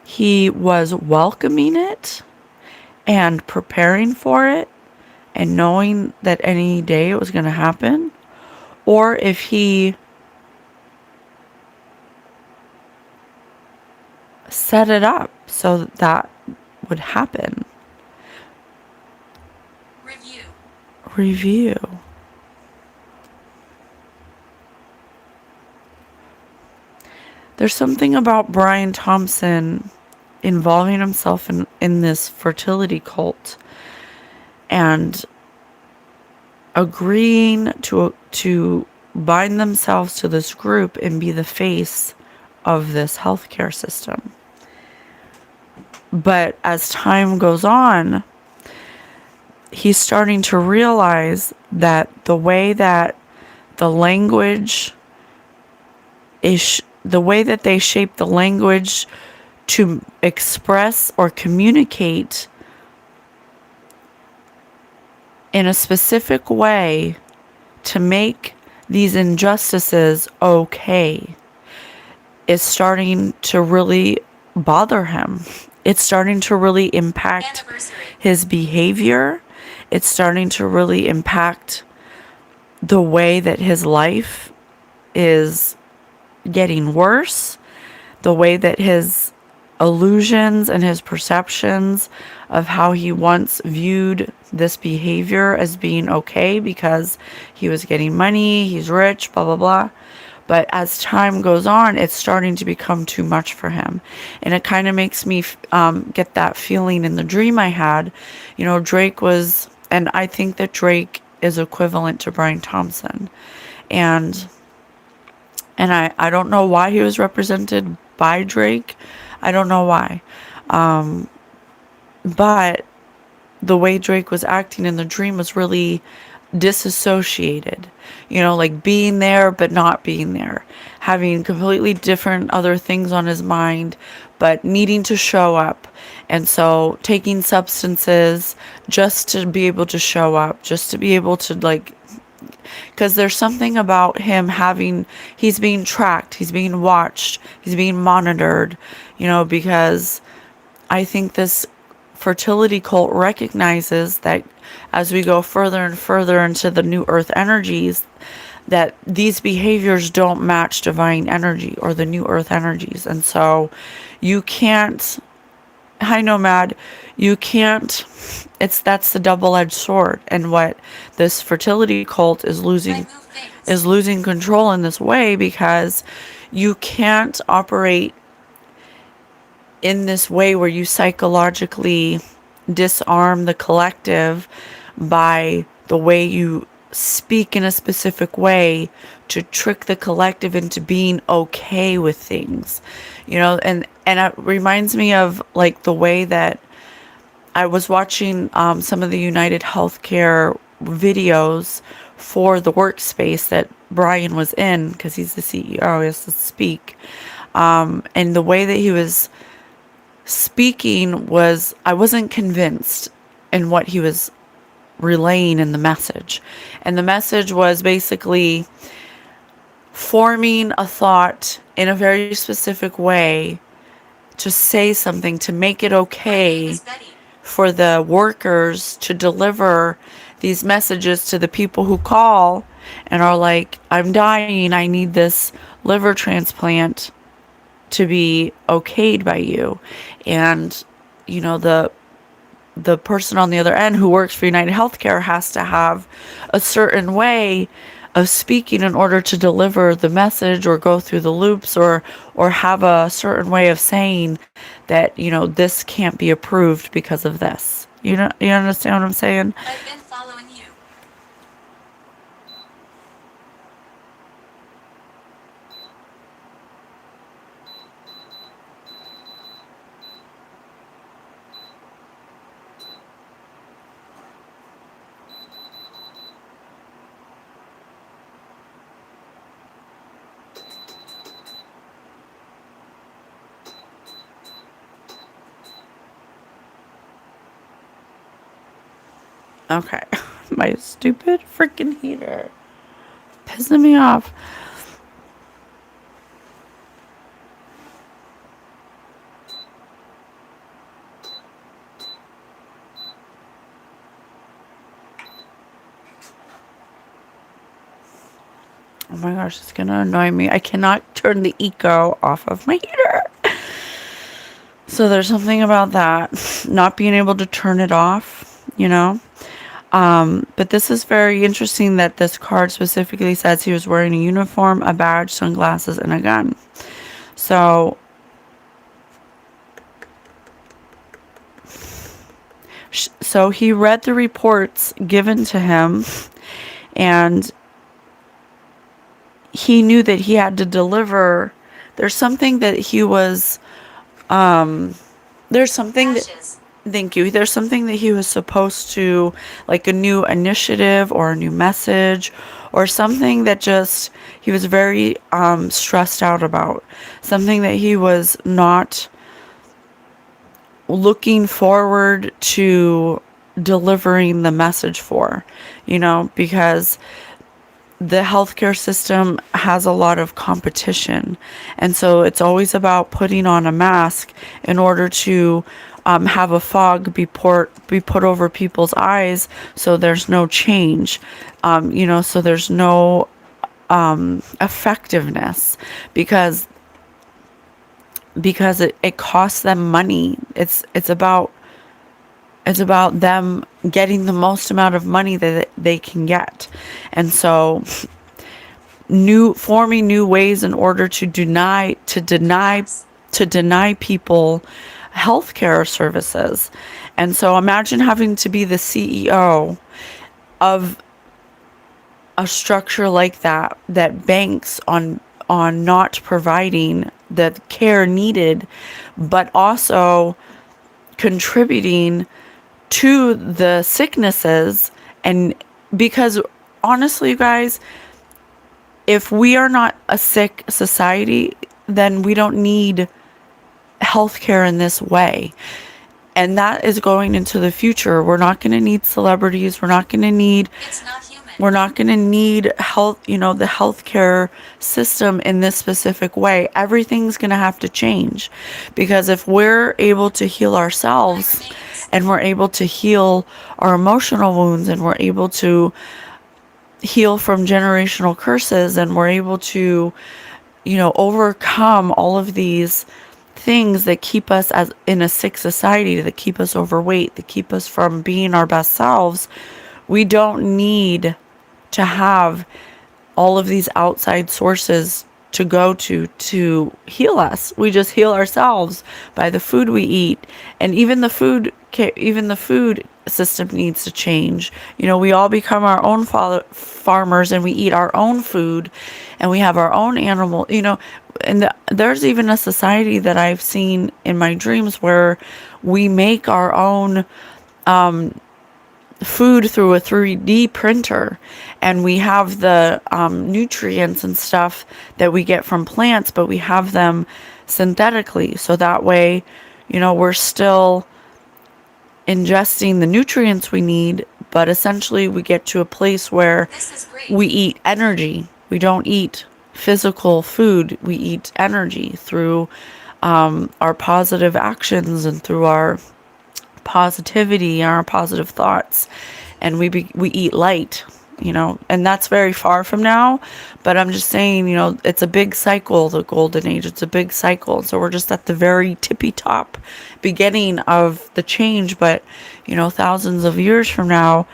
he was welcoming it and preparing for it and knowing that any day it was going to happen, or if he set it up so that would happen. Review. There's something about Brian Thompson involving himself in this fertility cult and agreeing to bind themselves to this group and be the face of this healthcare system. But as time goes on, he's starting to realize that the way that the language is, the way that they shape the language to express or communicate in a specific way to make these injustices okay is starting to really bother him. It's starting to really impact his behavior. It's starting to really impact the way that his life is getting worse, the way that his illusions and his perceptions of how he once viewed this behavior as being okay because he was getting money, he's rich, blah, blah, blah. But as time goes on, it's starting to become too much for him. And it kind of makes me get that feeling in the dream I had. Drake was, and I think that Drake is equivalent to Brian Thompson. And I don't know why he was represented by Drake. I don't know why. But the way Drake was acting in the dream was really disassociated. Like being there but not being there. Having completely different other things on his mind, but needing to show up. And so taking substances just to be able to show up, just to be able to like, because there's something about him having, he's being tracked, he's being watched, he's being monitored, because I think this fertility cult recognizes that as we go further and further into the new earth energies, that these behaviors don't match divine energy or the new earth energies. And so you can't, hi Nomad, you can't, that's the double-edged sword. And what this fertility cult is losing control in this way, because you can't operate in this way where you psychologically disarm the collective by the way you speak in a specific way to trick the collective into being okay with things, and it reminds me of like the way that I was watching some of the United Healthcare videos for the workspace that Brian was in, because he's the CEO, he has to speak, and the way that he was speaking was, I wasn't convinced in what he was relaying in the message. And the message was basically forming a thought in a very specific way to say something, to make it okay for the workers to deliver these messages to the people who call and are like, I'm dying, I need this liver transplant to be okayed by you. And the person on the other end who works for United Healthcare has to have a certain way of speaking in order to deliver the message or go through the loops or have a certain way of saying that, this can't be approved because of this. You understand what I'm saying? I've been following you. Okay. My stupid freaking heater. Pissing me off. Oh my gosh, it's gonna annoy me. I cannot turn the eco off of my heater. So there's something about that. Not being able to turn it off, But this is very interesting that this card specifically says he was wearing a uniform, a badge, sunglasses, and a gun. So he read the reports given to him, and he knew that he had to deliver. There's something that he was, there's something that, thank you. There's something that he was supposed to, like a new initiative or a new message or something that just, he was very stressed out about. Something that he was not looking forward to delivering the message for, because the healthcare system has a lot of competition. And so it's always about putting on a mask in order to have a fog be put over people's eyes, so there's no change, so there's no effectiveness, because it costs them money. It's about them getting the most amount of money that they can get. And so forming new ways in order to deny people healthcare services. And so imagine having to be the CEO of a structure like that banks on not providing the care needed, but also contributing to the sicknesses. And because honestly, you guys, if we are not a sick society, then we don't need healthcare in this way. And that is going into the future. We're not going to need celebrities. It's not human. We're not going to need health, the healthcare system in this specific way. Everything's going to have to change, because if we're able to heal ourselves Remains. and we're able to heal our emotional wounds, and we're able to heal from generational curses, and we're able to, overcome all of these things that keep us as in a sick society, that keep us overweight, that keep us from being our best selves, we don't need to have all of these outside sources to go to heal us. We just heal ourselves by the food we eat. And even the food system needs to change. We all become our own farmers, and we eat our own food, and we have our own animal, and there's even a society that I've seen in my dreams where we make our own food through a 3D printer, and we have the nutrients and stuff that we get from plants, but we have them synthetically, so that way, we're still ingesting the nutrients we need, but essentially we get to a place where we eat energy. We don't eat physical food. We eat energy through our positive actions and through our positivity and our positive thoughts, and we eat light, and that's very far from now, but I'm just saying, it's a big cycle, the golden age. It's a big cycle, so we're just at the very tippy top beginning of the change, but thousands of years from now,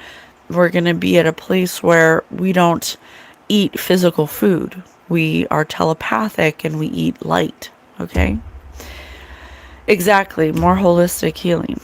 we're going to be at a place where we don't eat physical food. We are telepathic and we eat light. Okay, exactly. More holistic healing.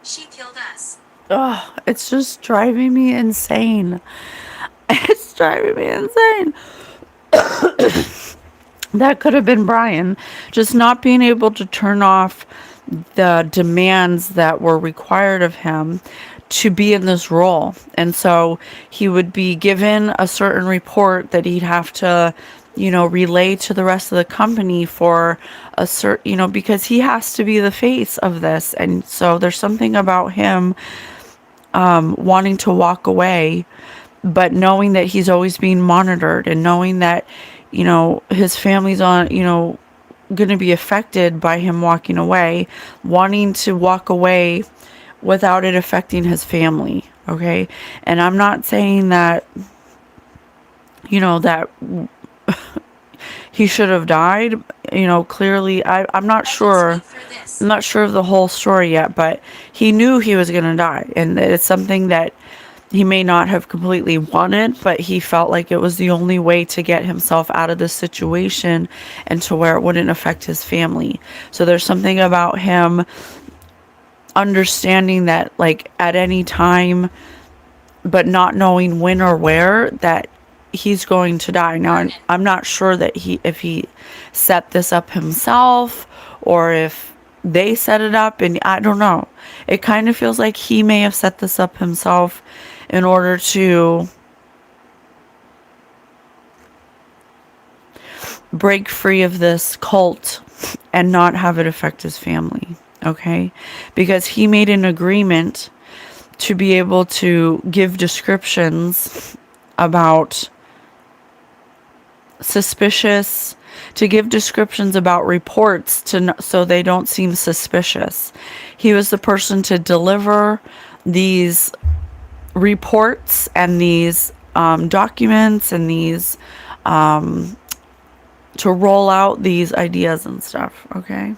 She killed us. Oh, it's just driving me insane. It's driving me insane. That could have been Brian, just not being able to turn off the demands that were required of him to be in this role. And so he would be given a certain report that he'd have to, relay to the rest of the company for a certain, because he has to be the face of this. And so there's something about him wanting to walk away, but knowing that he's always being monitored, and knowing that, his family's on, going to be affected by him walking away, wanting to walk away without it affecting his family. Okay. And I'm not saying that, that he should have died, clearly, I'm not sure. I'm not sure of the whole story yet, but he knew he was going to die. And it's something that he may not have completely wanted, but he felt like it was the only way to get himself out of this situation and to where it wouldn't affect his family. So there's something about him understanding that, like, at any time, but not knowing when or where, that he's going to die. Now, I'm not sure that if he set this up himself or if they set it up, and I don't know. It kind of feels like he may have set this up himself in order to break free of this cult and not have it affect his family. Okay? Because he made an agreement to be able to give descriptions about to give descriptions about reports so they don't seem suspicious. He was the person to deliver these reports and these documents and these to roll out these ideas and stuff. Okay.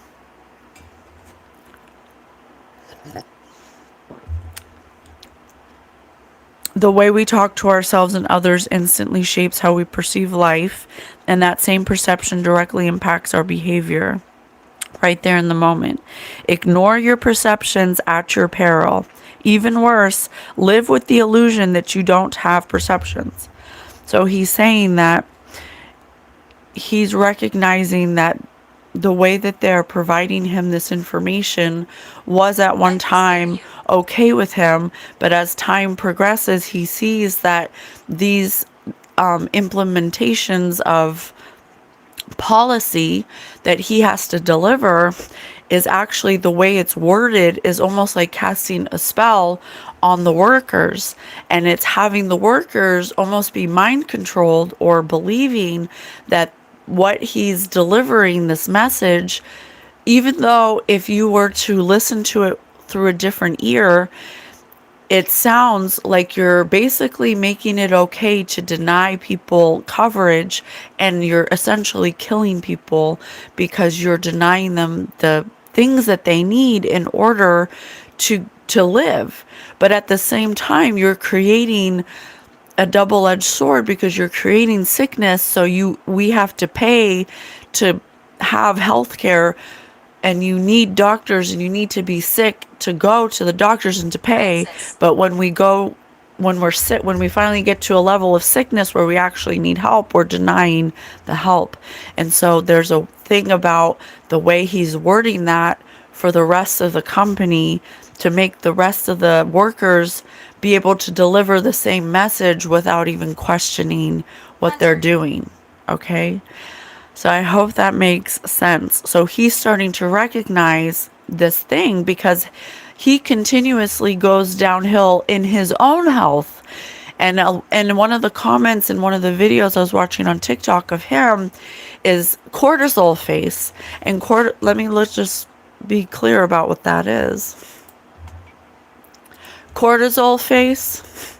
The way we talk to ourselves and others instantly shapes how we perceive life, and that same perception directly impacts our behavior right there in the moment. Ignore your perceptions at your peril. Even worse, live with the illusion that you don't have perceptions. So he's saying that he's recognizing that the way that they're providing him this information was at one time okay with him, but as time progresses, he sees that these implementations of policy that he has to deliver is actually, the way it's worded is almost like casting a spell on the workers, and it's having the workers almost be mind controlled or believing that what he's delivering, this message, even though if you were to listen to it through a different ear, it sounds like you're basically making it okay to deny people coverage, and you're essentially killing people because you're denying them the things that they need in order to live. But at the same time, you're creating a double-edged sword, because you're creating sickness, so we have to pay to have health care, and you need doctors, and you need to be sick to go to the doctors and to pay. But when we're sick, when we finally get to a level of sickness where we actually need help, we're denying the help. And so there's a thing about the way he's wording that for the rest of the company, to make the rest of the workers be able to deliver the same message without even questioning what they're doing. Okay? So I hope that makes sense. So he's starting to recognize this thing, because he continuously goes downhill in his own health. And one of the comments in one of the videos I was watching on TikTok of him is cortisol face. And let's just be clear about what that is. Cortisol face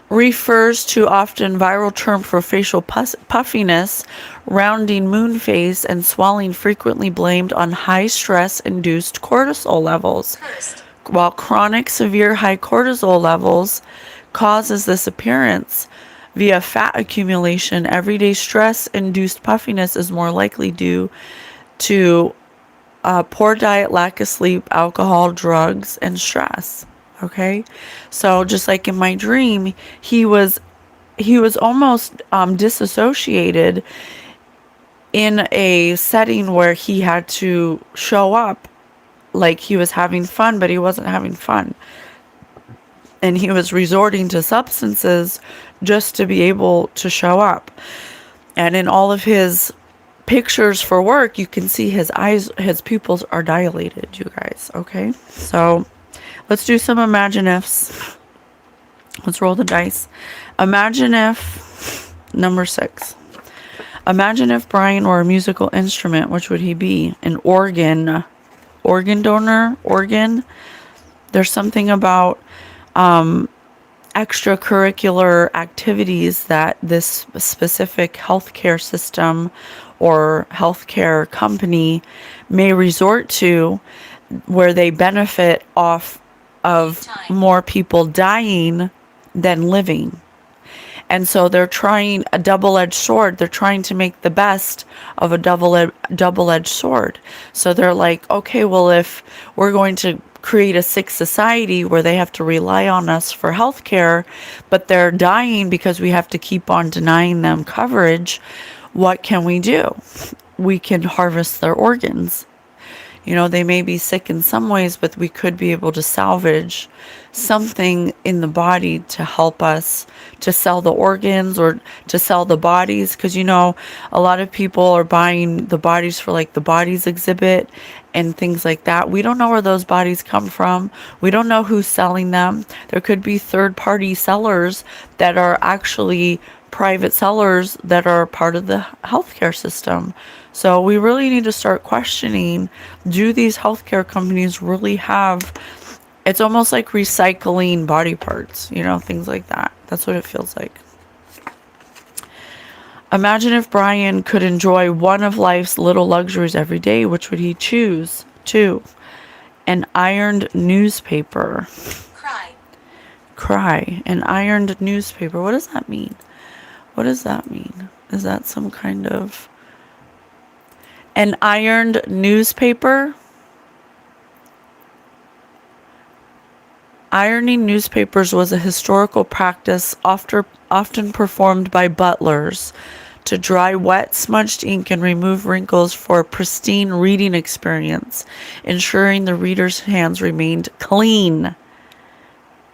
refers to often viral term for facial puffiness, rounding moon face, and swelling frequently blamed on high stress induced cortisol levels. While chronic severe high cortisol levels causes this appearance via fat accumulation, everyday stress induced puffiness is more likely due to poor diet, lack of sleep, alcohol, drugs, and stress. Okay, so just like in my dream, he was almost disassociated in a setting where he had to show up like he was having fun, but he wasn't having fun, and he was resorting to substances just to be able to show up. And in all of his pictures for work, you can see his eyes, his pupils are dilated, you guys. Okay, so let's do some imagine ifs. Let's roll the dice. Imagine if, number 6. Imagine if Brian were a musical instrument. Which would he be? An organ. Organ donor? Organ? There's something about extracurricular activities that this specific healthcare system or healthcare company may resort to, where they benefit off of more people dying than living. And so they're trying a double-edged sword. They're trying to make the best of a double-edged sword. So they're like, okay, well, if we're going to create a sick society where they have to rely on us for healthcare, but they're dying because we have to keep on denying them coverage, what can we do? We can harvest their organs. You know, they may be sick in some ways, but we could be able to salvage something in the body to help us to sell the organs or to sell the bodies. Because, you know, a lot of people are buying the bodies for like the bodies exhibit and things like that. We don't know where those bodies come from. We don't know who's selling them. There could be third-party sellers that are actually private sellers that are part of the healthcare system. So we really need to start questioning, do these healthcare companies really have, it's almost like recycling body parts, you know, things like that. That's what it feels like. Imagine if Brian could enjoy one of life's little luxuries every day. Which would he choose? 2, an ironed newspaper. Cry. cry. An ironed newspaper. What does that mean? What does that mean? Is that some kind of... An ironed newspaper? Ironing newspapers was a historical practice often performed by butlers to dry wet, smudged ink and remove wrinkles for a pristine reading experience, ensuring the reader's hands remained clean.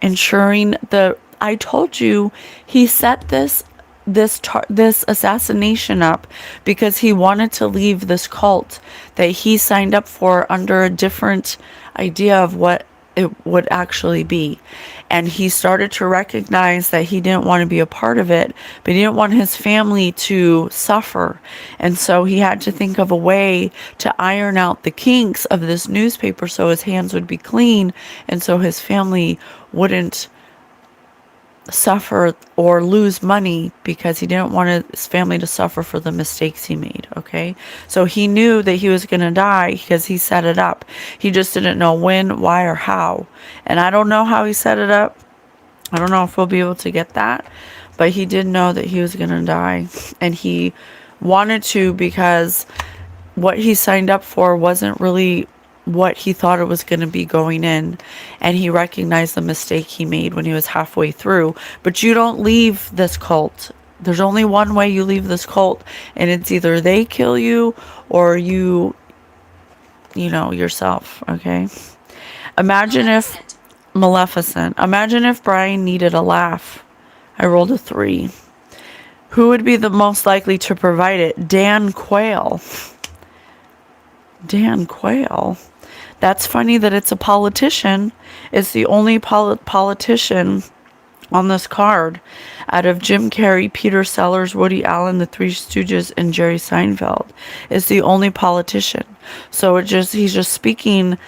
I told you, he set this assassination up because he wanted to leave this cult that he signed up for under a different idea of what it would actually be. And he started to recognize that he didn't want to be a part of it, but he didn't want his family to suffer. And so he had to think of a way to iron out the kinks of this newspaper so his hands would be clean and so his family wouldn't suffer or lose money, because he didn't want his family to suffer for the mistakes he made. Okay, so he knew that he was going to die because he set it up. He just didn't know when, why, or how. And I don't know how he set it up. I don't know if we'll be able to get that, but he did know that he was going to die, and he wanted to, because what he signed up for wasn't really what he thought it was going to be going in, and he recognized the mistake he made when he was halfway through. But you don't leave this cult. There's only one way you leave this cult, and it's either they kill you or you know, yourself. Okay, imagine if Maleficent. Imagine if Brian needed a laugh. I rolled a 3. Who would be the most likely to provide it? Dan Quayle. Dan Quayle. That's funny that it's a politician. It's the only politician on this card out of Jim Carrey, Peter Sellers, Woody Allen, the Three Stooges, and Jerry Seinfeld. It's the only politician. So he's just speaking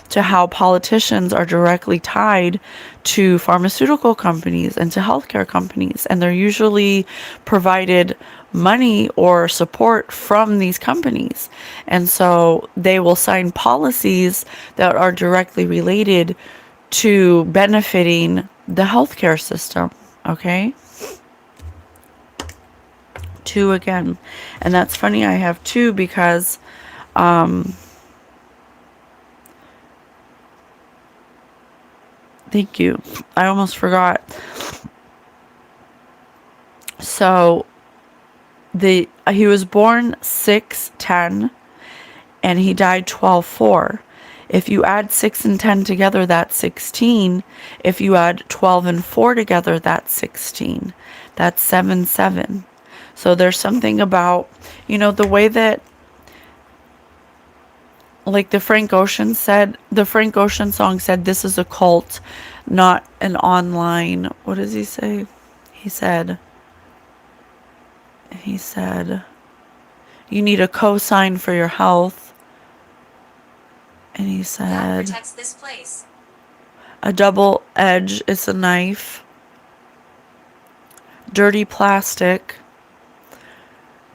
to how politicians are directly tied to pharmaceutical companies and to healthcare companies, and they're usually provided money or support from these companies, and so they will sign policies that are directly related to benefiting the healthcare system. Okay, 2 again, and that's funny. I have 2 because thank you, I almost forgot. So he was born 6/10 and he died 12/4. If you add 6 and 10 together, that's 16. If you add 12 and 4 together, that's 16. That's 7/7. So there's something about, the way that, like the Frank Ocean song said, this is a cult, not an online, what does he say? He said, you need a cosign for your health. And he said, that protects this place. A double edge is a knife. Dirty plastic.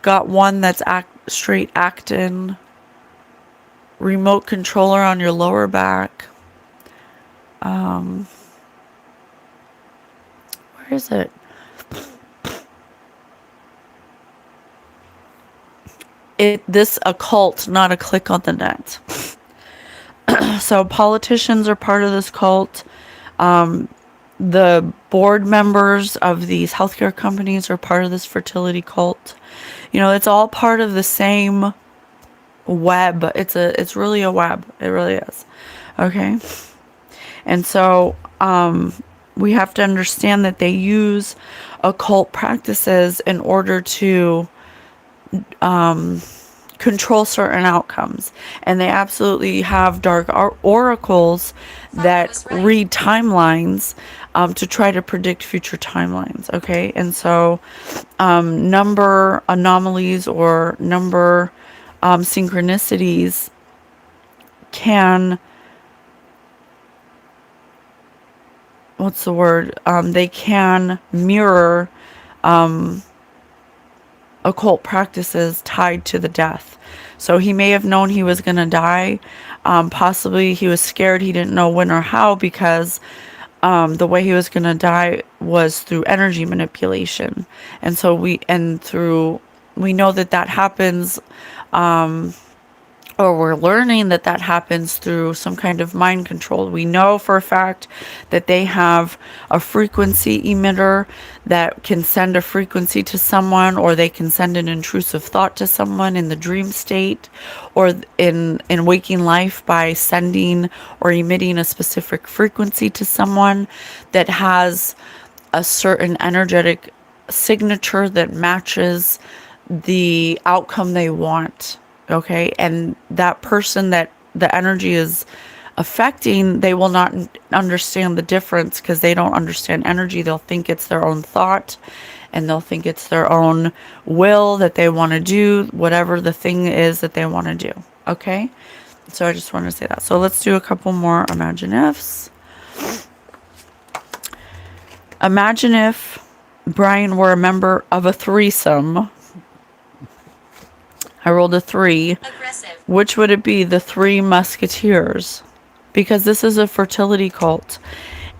Got one that's straight actin. Remote controller on your lower back. Where is it? This a cult, not a click on the net. So politicians are part of this cult. The board members of these healthcare companies are part of this fertility cult. It's all part of the same web. It's really a web. It really is. Okay. And so we have to understand that they use occult practices in order to control certain outcomes, and they absolutely have dark oracles that read timelines to try to predict future timelines. Okay, and so number anomalies or number synchronicities can, they can mirror occult practices tied to the death. So he may have known he was going to die. Possibly he was scared. He didn't know when or how, because the way he was going to die was through energy manipulation. And so we know that that happens, or we're learning that that happens through some kind of mind control. We know for a fact that they have a frequency emitter that can send a frequency to someone, or they can send an intrusive thought to someone in the dream state, or in waking life by sending or emitting a specific frequency to someone that has a certain energetic signature that matches the outcome they want. Okay. And that person that the energy is affecting, they will not understand the difference because they don't understand energy. They'll think it's their own thought, and they'll think it's their own will that they want to do, whatever the thing is that they want to do. Okay. So I just want to say that. So let's do a couple more imagine ifs. Imagine if Brian were a member of a threesome. I rolled a 3. Aggressive. Which would it be? The Three Musketeers. Because this is a fertility cult.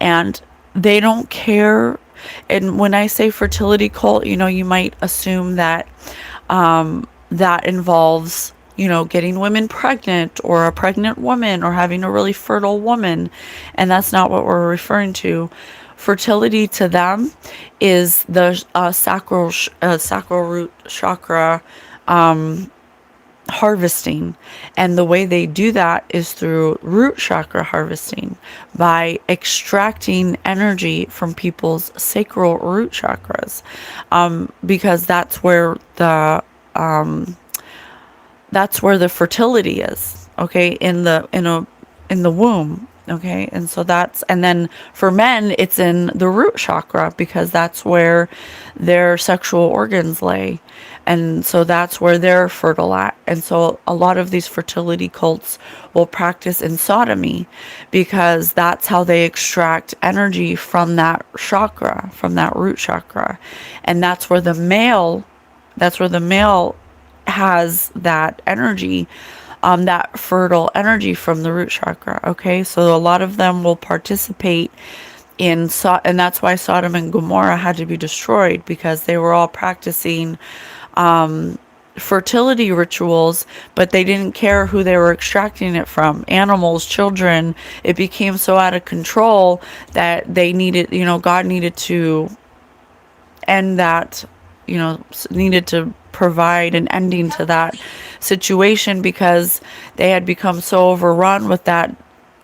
And they don't care. And when I say fertility cult, you might assume that that involves, getting women pregnant, or a pregnant woman, or having a really fertile woman. And that's not what we're referring to. Fertility to them is the sacral root chakra harvesting. And the way they do that is through root chakra harvesting, by extracting energy from people's sacral root chakras, because that's where the fertility is, okay, in the womb. Okay. And so and then for men, it's in the root chakra, because that's where their sexual organs lay. And so that's where they're fertile at. And so a lot of these fertility cults will practice in sodomy, because that's how they extract energy from that chakra, from that root chakra. And that's where the male has that energy, that fertile energy from the root chakra. Okay, so a lot of them will participate in and that's why Sodom and Gomorrah had to be destroyed, because they were all practicing fertility rituals, but they didn't care who they were extracting it from. Animals, children. It became so out of control that they needed, God needed to end that, needed to provide an ending to that situation, because they had become so overrun with that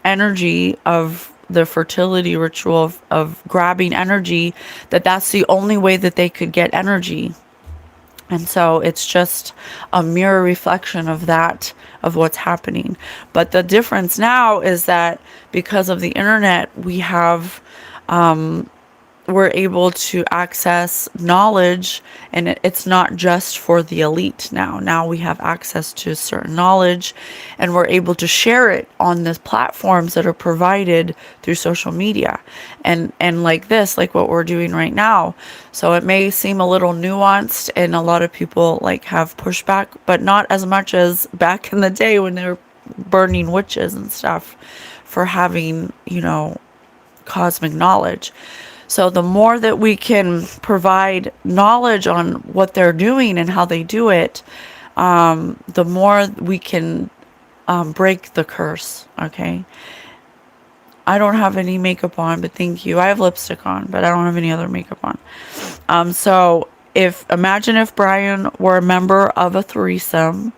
energy of the fertility ritual of grabbing energy, that's the only way that they could get energy. And so it's just a mirror reflection of that, of what's happening. But the difference now is that because of the internet, we're able to access knowledge, and it's not just for the elite now. Now we have access to certain knowledge, and we're able to share it on the platforms that are provided through social media, and like what we're doing right now. So it may seem a little nuanced, and a lot of people have pushback, but not as much as back in the day when they were burning witches and stuff for having, cosmic knowledge. So the more that we can provide knowledge on what they're doing and how they do it, the more we can break the curse. Okay. I don't have any makeup on, but thank you. I have lipstick on, but I don't have any other makeup on. So imagine if Brian were a member of a threesome,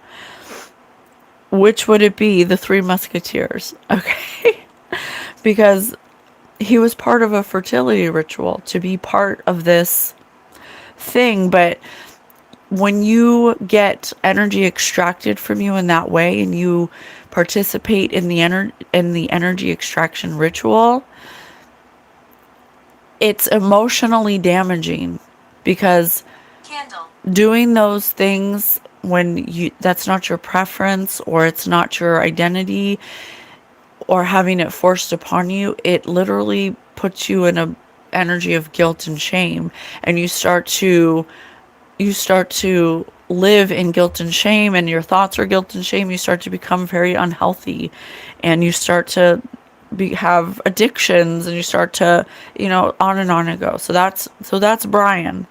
which would it be? The Three Musketeers. Okay. Because he was part of a fertility ritual to be part of this thing. But when you get energy extracted from you in that way, and you participate in the energy extraction ritual, it's emotionally damaging, because doing those things when that's not your preference, or it's not your identity, or having it forced upon you, it literally puts you in a energy of guilt and shame, and you start to live in guilt and shame, and your thoughts are guilt and shame. You start to become very unhealthy, and you start to have addictions, and you start to, on and on it goes. So that's Brian.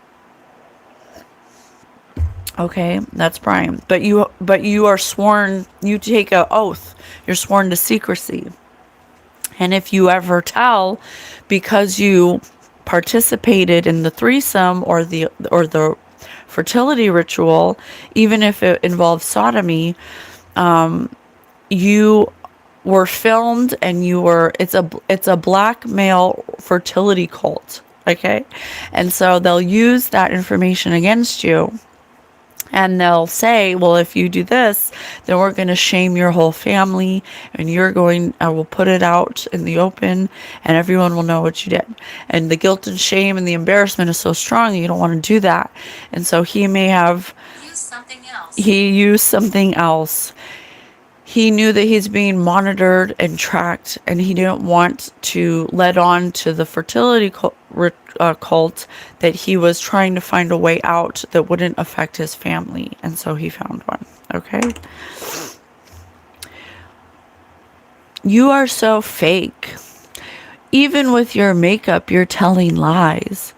Okay, that's Brian. But you are sworn, you take an oath. You're sworn to secrecy. And if you ever tell, because you participated in the threesome or the fertility ritual, even if it involves sodomy, you were filmed, and it's a blackmail fertility cult. Okay, and so they'll use that information against you. And they'll say, well, if you do this, then we're going to shame your whole family, and I will put it out in the open, and everyone will know what you did. And the guilt and shame and the embarrassment is so strong, you don't want to do that. And so he used something else. He knew that he's being monitored and tracked, and he didn't want to let on to the fertility cult that he was trying to find a way out that wouldn't affect his family. And so he found one. Okay? You are so fake. Even with your makeup, you're telling lies.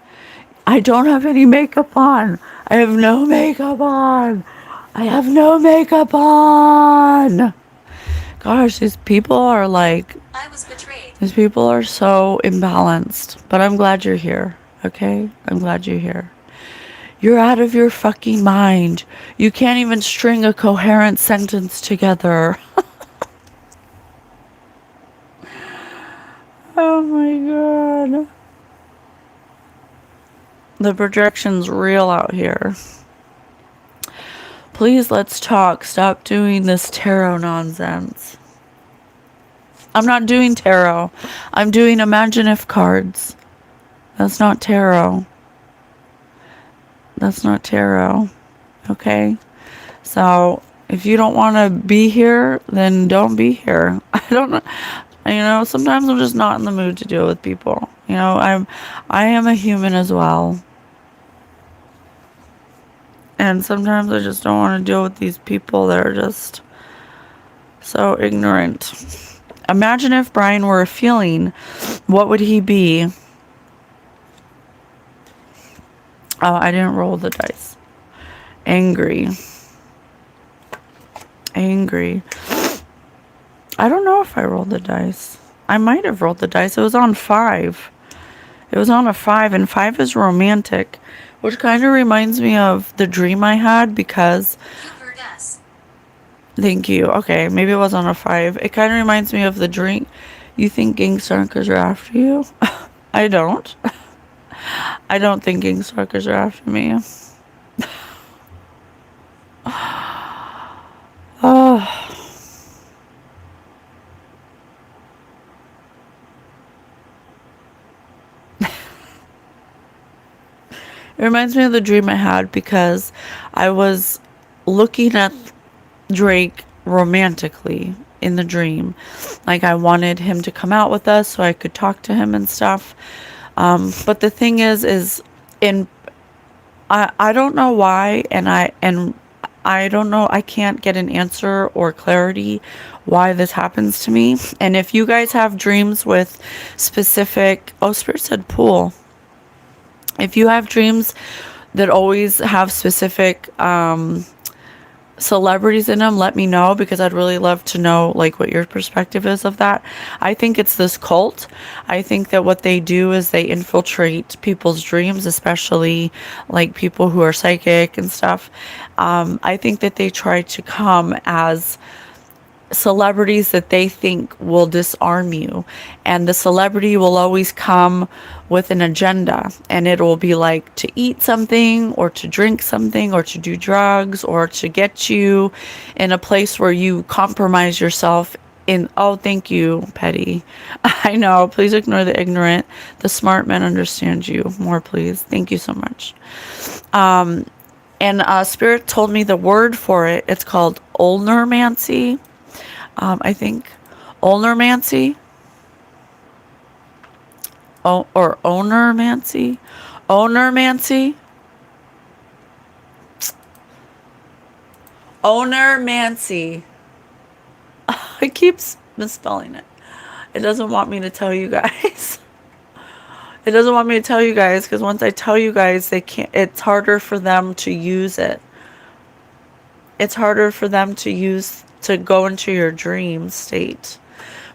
I don't have any makeup on. I have no makeup on. I have no makeup on. Gosh, these people are I was betrayed. these people are so imbalanced. But I'm glad you're here. Okay? I'm glad you're here. You're out of your fucking mind. You can't even string a coherent sentence together. Oh my god. The projection's real out here. Please, let's talk. Stop doing this tarot nonsense. I'm not doing tarot. I'm doing imagine if cards. That's not tarot. That's not tarot. Okay? So, if you don't want to be here, then don't be here. I don't know. Sometimes I'm just not in the mood to deal with people. I am a human as well. And sometimes I just don't want to deal with these people that are just so ignorant. Imagine if Brian were a feeling, what would he be? Oh, I didn't roll the dice. Angry. I don't know if I rolled the dice. I might have rolled the dice. It was on 5. It was on a 5, and 5 is romantic, which kind of reminds me of the dream I had because... You heard us. Thank you. Okay, maybe it was on a 5. It kind of reminds me of the dream. You think gang stalkers are after you? I don't. I don't think gang stalkers are after me. Oh. It reminds me of the dream I had because I was looking at Drake romantically in the dream. Like I wanted him to come out with us so I could talk to him and stuff. But the thing is I don't know why, and I don't know, I can't get an answer or clarity why this happens to me. And if you guys have dreams with specific, Spirit said pool. If you have dreams that always have specific celebrities in them, let me know, because I'd really love to know like what your perspective is of that. I think it's this cult. I think that what they do is they infiltrate people's dreams, especially like people who are psychic and stuff. I think that they try to come as celebrities that they think will disarm you, and the celebrity will always come with an agenda, and it will be like to eat something or to drink something or to do drugs or to get you in a place where you compromise yourself in. Oh, thank you, Petty. I know, please ignore the ignorant. The smart men understand you more, please. Thank you so much. And Spirit told me the word for it. It's called ulnermancy. I think ulnermancy, or ownermancy, ownermancy, ownermancy. I keep misspelling it. It doesn't want me to tell you guys. It doesn't want me to tell you guys because once I tell you guys, they can't. It's harder for them to use it. It's harder for them to go into your dream state.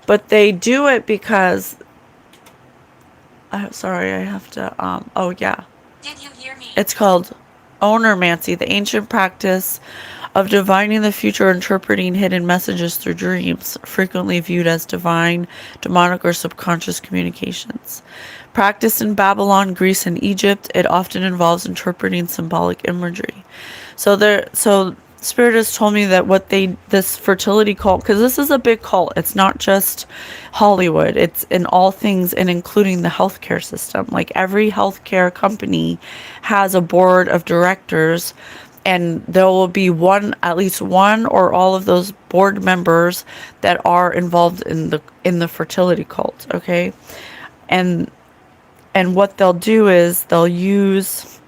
But they do it because sorry, I have to oh yeah. Did you hear me? It's called onomancy, the ancient practice of divining the future, interpreting hidden messages through dreams, frequently viewed as divine, demonic, or subconscious communications. Practiced in Babylon, Greece, and Egypt, it often involves interpreting symbolic imagery. So Spirit has told me that this fertility cult, because this is a big cult, it's not just Hollywood, it's in all things and including the healthcare system. Like every healthcare company has a board of directors, and there will be at least one or all of those board members that are involved in the fertility cult, okay? And what they'll do is they'll use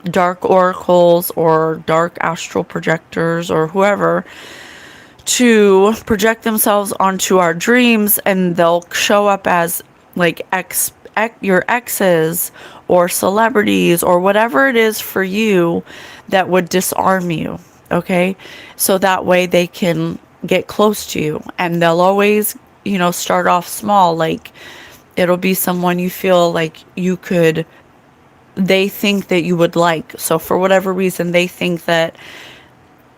dark oracles or dark astral projectors or whoever to project themselves onto our dreams, and they'll show up as like your exes or celebrities or whatever it is for you that would disarm you, okay? So that way they can get close to you, and they'll always, start off small. Like it'll be someone you feel like they think that you would like. So for whatever reason, they think that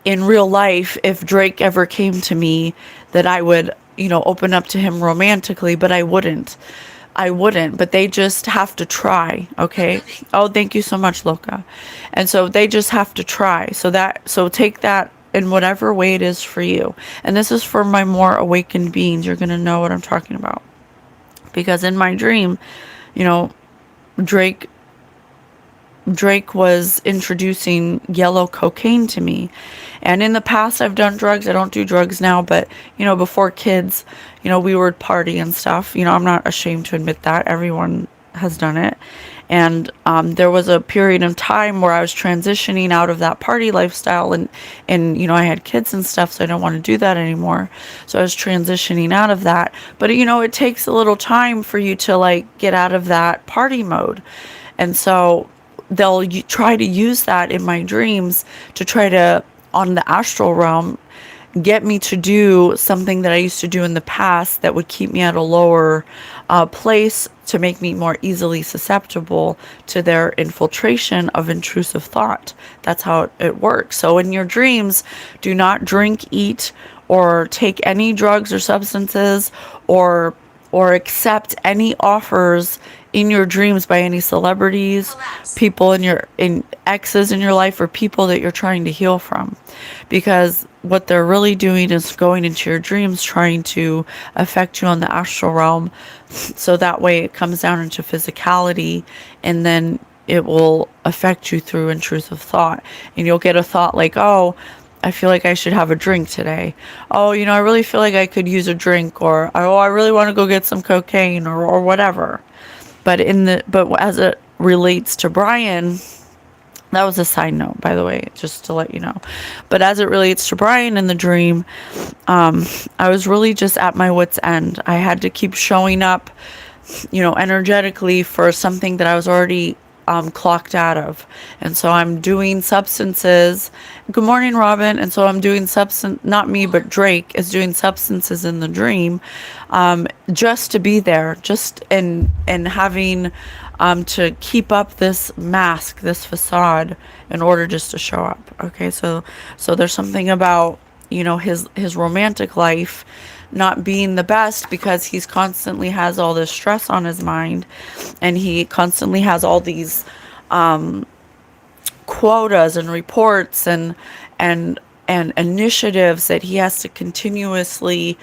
in real life, if Drake ever came to me, that I would, open up to him romantically, but I wouldn't. But they just have to try, okay? Oh, thank you so much, Loka. And so they just have to try. So take that in whatever way it is for you. And this is for my more awakened beings. You're going to know what I'm talking about. Because in my dream, Drake was introducing yellow cocaine to me. And in the past, I've done drugs. I don't do drugs now, but, before kids, we would party and stuff. I'm not ashamed to admit that. Everyone has done it. And there was a period of time where I was transitioning out of that party lifestyle, and I had kids and stuff, so I don't want to do that anymore. So I was transitioning out of that. But, it takes a little time for you to, like, get out of that party mode. And so they'll try to use that in my dreams to try to, on the astral realm, get me to do something that I used to do in the past that would keep me at a lower place, to make me more easily susceptible to their infiltration of intrusive thought. That's how it works. So in your dreams, do not drink, eat, or take any drugs or substances, or accept any offers in your dreams by any celebrities, people in exes in your life, or people that you're trying to heal from. Because what they're really doing is going into your dreams, trying to affect you on the astral realm, so that way it comes down into physicality, and then it will affect you through intrusive thought. And you'll get a thought like, oh, I feel like I should have a drink today. Oh, I really feel like I could use a drink. Or, oh, I really want to go get some cocaine, or whatever. But as it relates to Brian, that was a side note, by the way, just to let you know. But as it relates to Brian in the dream, I was really just at my wit's end. I had to keep showing up, energetically for something that I was already clocked out of. And so I'm doing substances. Good morning, Robin. And so I'm doing not me, but Drake is doing substances in the dream, just to be there, and having to keep up this mask, this facade, in order just to show up. Okay, so there's something about his romantic life not being the best, because he's constantly has all this stress on his mind, and he constantly has all these quotas and reports and initiatives that he has to continuously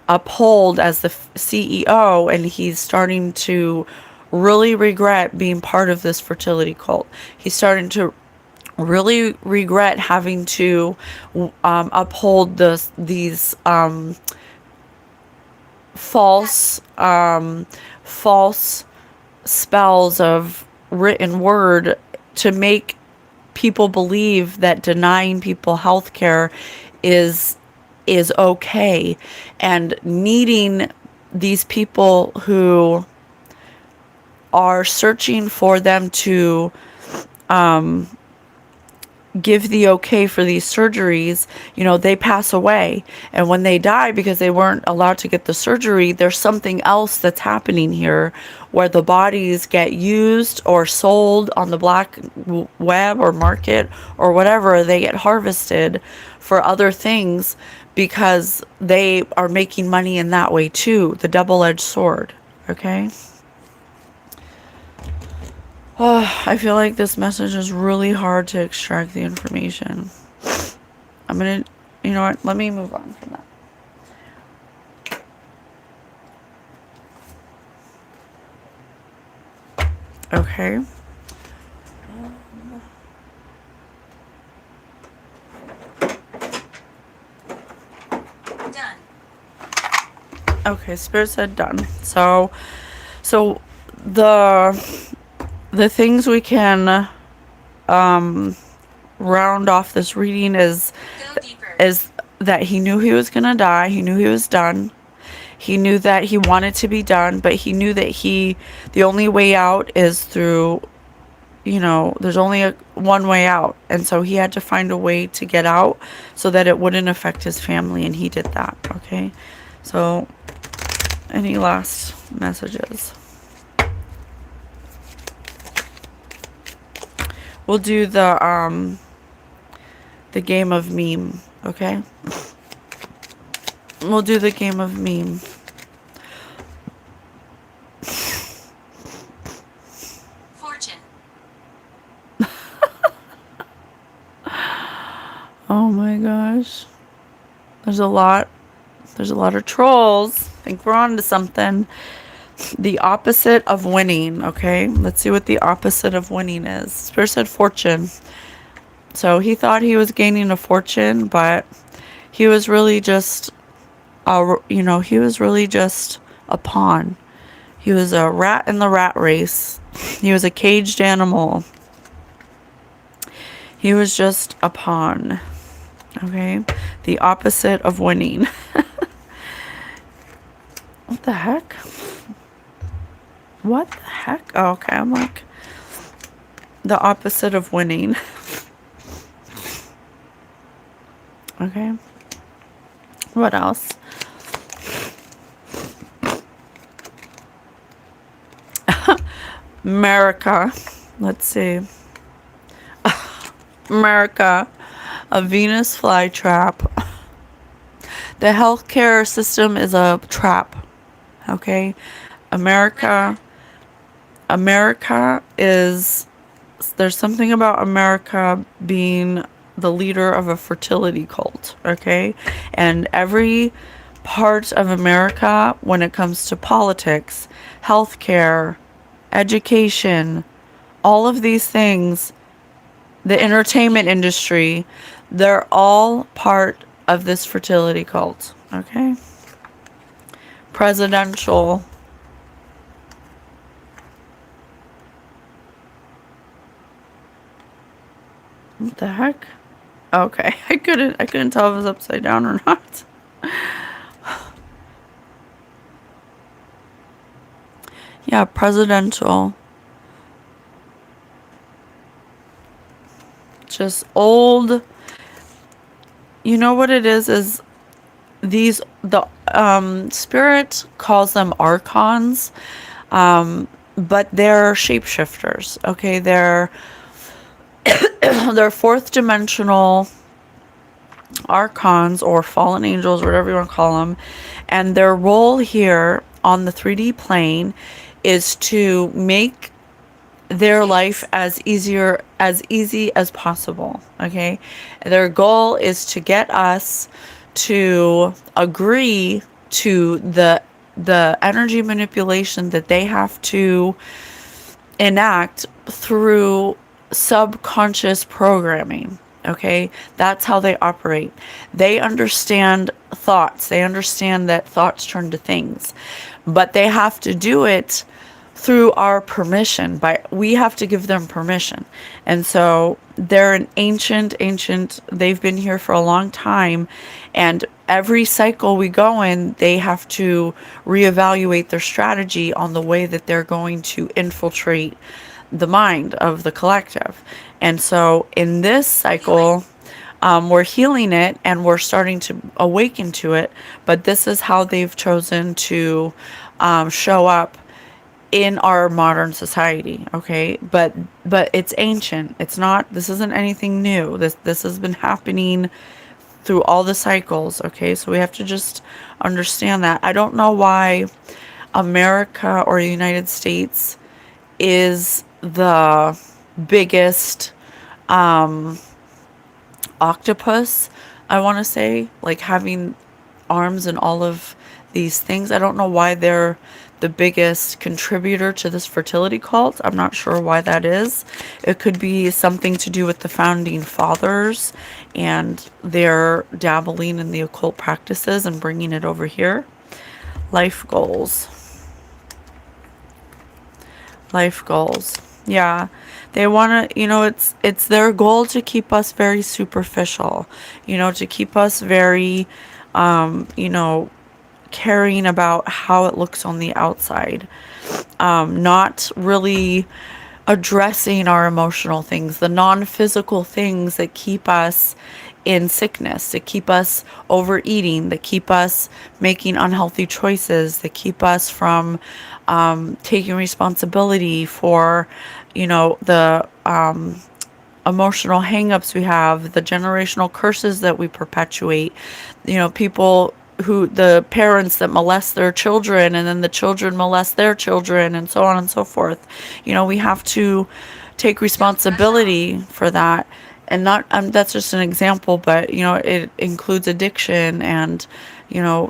uphold as the CEO, and he's starting to really regret being part of this fertility cult. He's starting to really regret having to uphold these false spells of written word to make people believe that denying people health care is okay, and needing these people who are searching for them to give the okay for these surgeries, they pass away. And when they die, because they weren't allowed to get the surgery, there's something else that's happening here where the bodies get used or sold on the black web or market or whatever. They get harvested for other things because they are making money in that way too. The double-edged sword. Okay? Oh, I feel like this message is really hard to extract the information. I'm gonna, you know what? Let me move on from that. Okay. Done. Okay, Spirit said done. So the things we can round off this reading is that he knew he was gonna die. He knew he was done. He knew that he wanted to be done, but he knew that the only way out is through, there's only one way out. And so he had to find a way to get out so that it wouldn't affect his family, and he did that. Okay. So any last messages? We'll do the game of meme, okay? We'll do the game of meme. Fortune. Oh my gosh. There's a lot of trolls. I think we're on to something. The opposite of winning, okay? Let's see what the opposite of winning is. Spirit said fortune. So he thought he was gaining a fortune, but he was really just, he was really just a pawn. He was a rat in the rat race. He was a caged animal. He was just a pawn, okay? The opposite of winning. What the heck? What the heck? Oh, okay, I'm like, the opposite of winning. Okay. What else? America. Let's see. America. A Venus flytrap. The healthcare system is a trap. Okay? America is, there's something about America being the leader of a fertility cult, okay? And every part of America, when it comes to politics, healthcare, education, all of these things, the entertainment industry, they're all part of this fertility cult, okay? Presidential. What the heck? Okay, I couldn't tell if it was upside down or not. Yeah, presidential. Just old. You know what it is the Spirit calls them archons, but they're shapeshifters, okay? They're fourth dimensional archons or fallen angels, whatever you want to call them, and their role here on the 3D plane is to make their life as easy as possible, okay? Their goal is to get us to agree to the energy manipulation that they have to enact through subconscious programming, okay? That's how they operate. They understand thoughts. They understand that thoughts turn to things, but they have to do it through our permission. By we have to give them permission. And so they're an ancient, they've been here for a long time, and every cycle we go in, they have to reevaluate their strategy on the way that they're going to infiltrate the mind of the collective. And so in this cycle, we're healing it and we're starting to awaken to it, but this is how they've chosen to show up in our modern society. Okay, but it's ancient. It's not, this isn't anything new. This has been happening through all the cycles. Okay, so we have to just understand that. I don't know why America or the United States is the biggest octopus, I want to say, like having arms and all of these things. I don't know why they're the biggest contributor to this fertility cult. I'm not sure why that is. It could be something to do with the founding fathers and their dabbling in the occult practices and bringing it over here. Life goals. Life goals. Yeah. They want to, it's their goal to keep us very superficial, to keep us very, caring about how it looks on the outside, not really addressing our emotional things, the non-physical things that keep us in sickness, that keep us overeating, that keep us making unhealthy choices, that keep us from taking responsibility for, the emotional hangups we have, the generational curses that we perpetuate, people who, the parents that molest their children and then the children molest their children and so on and so forth. We have to take responsibility for that. And not, that's just an example, but, it includes addiction and,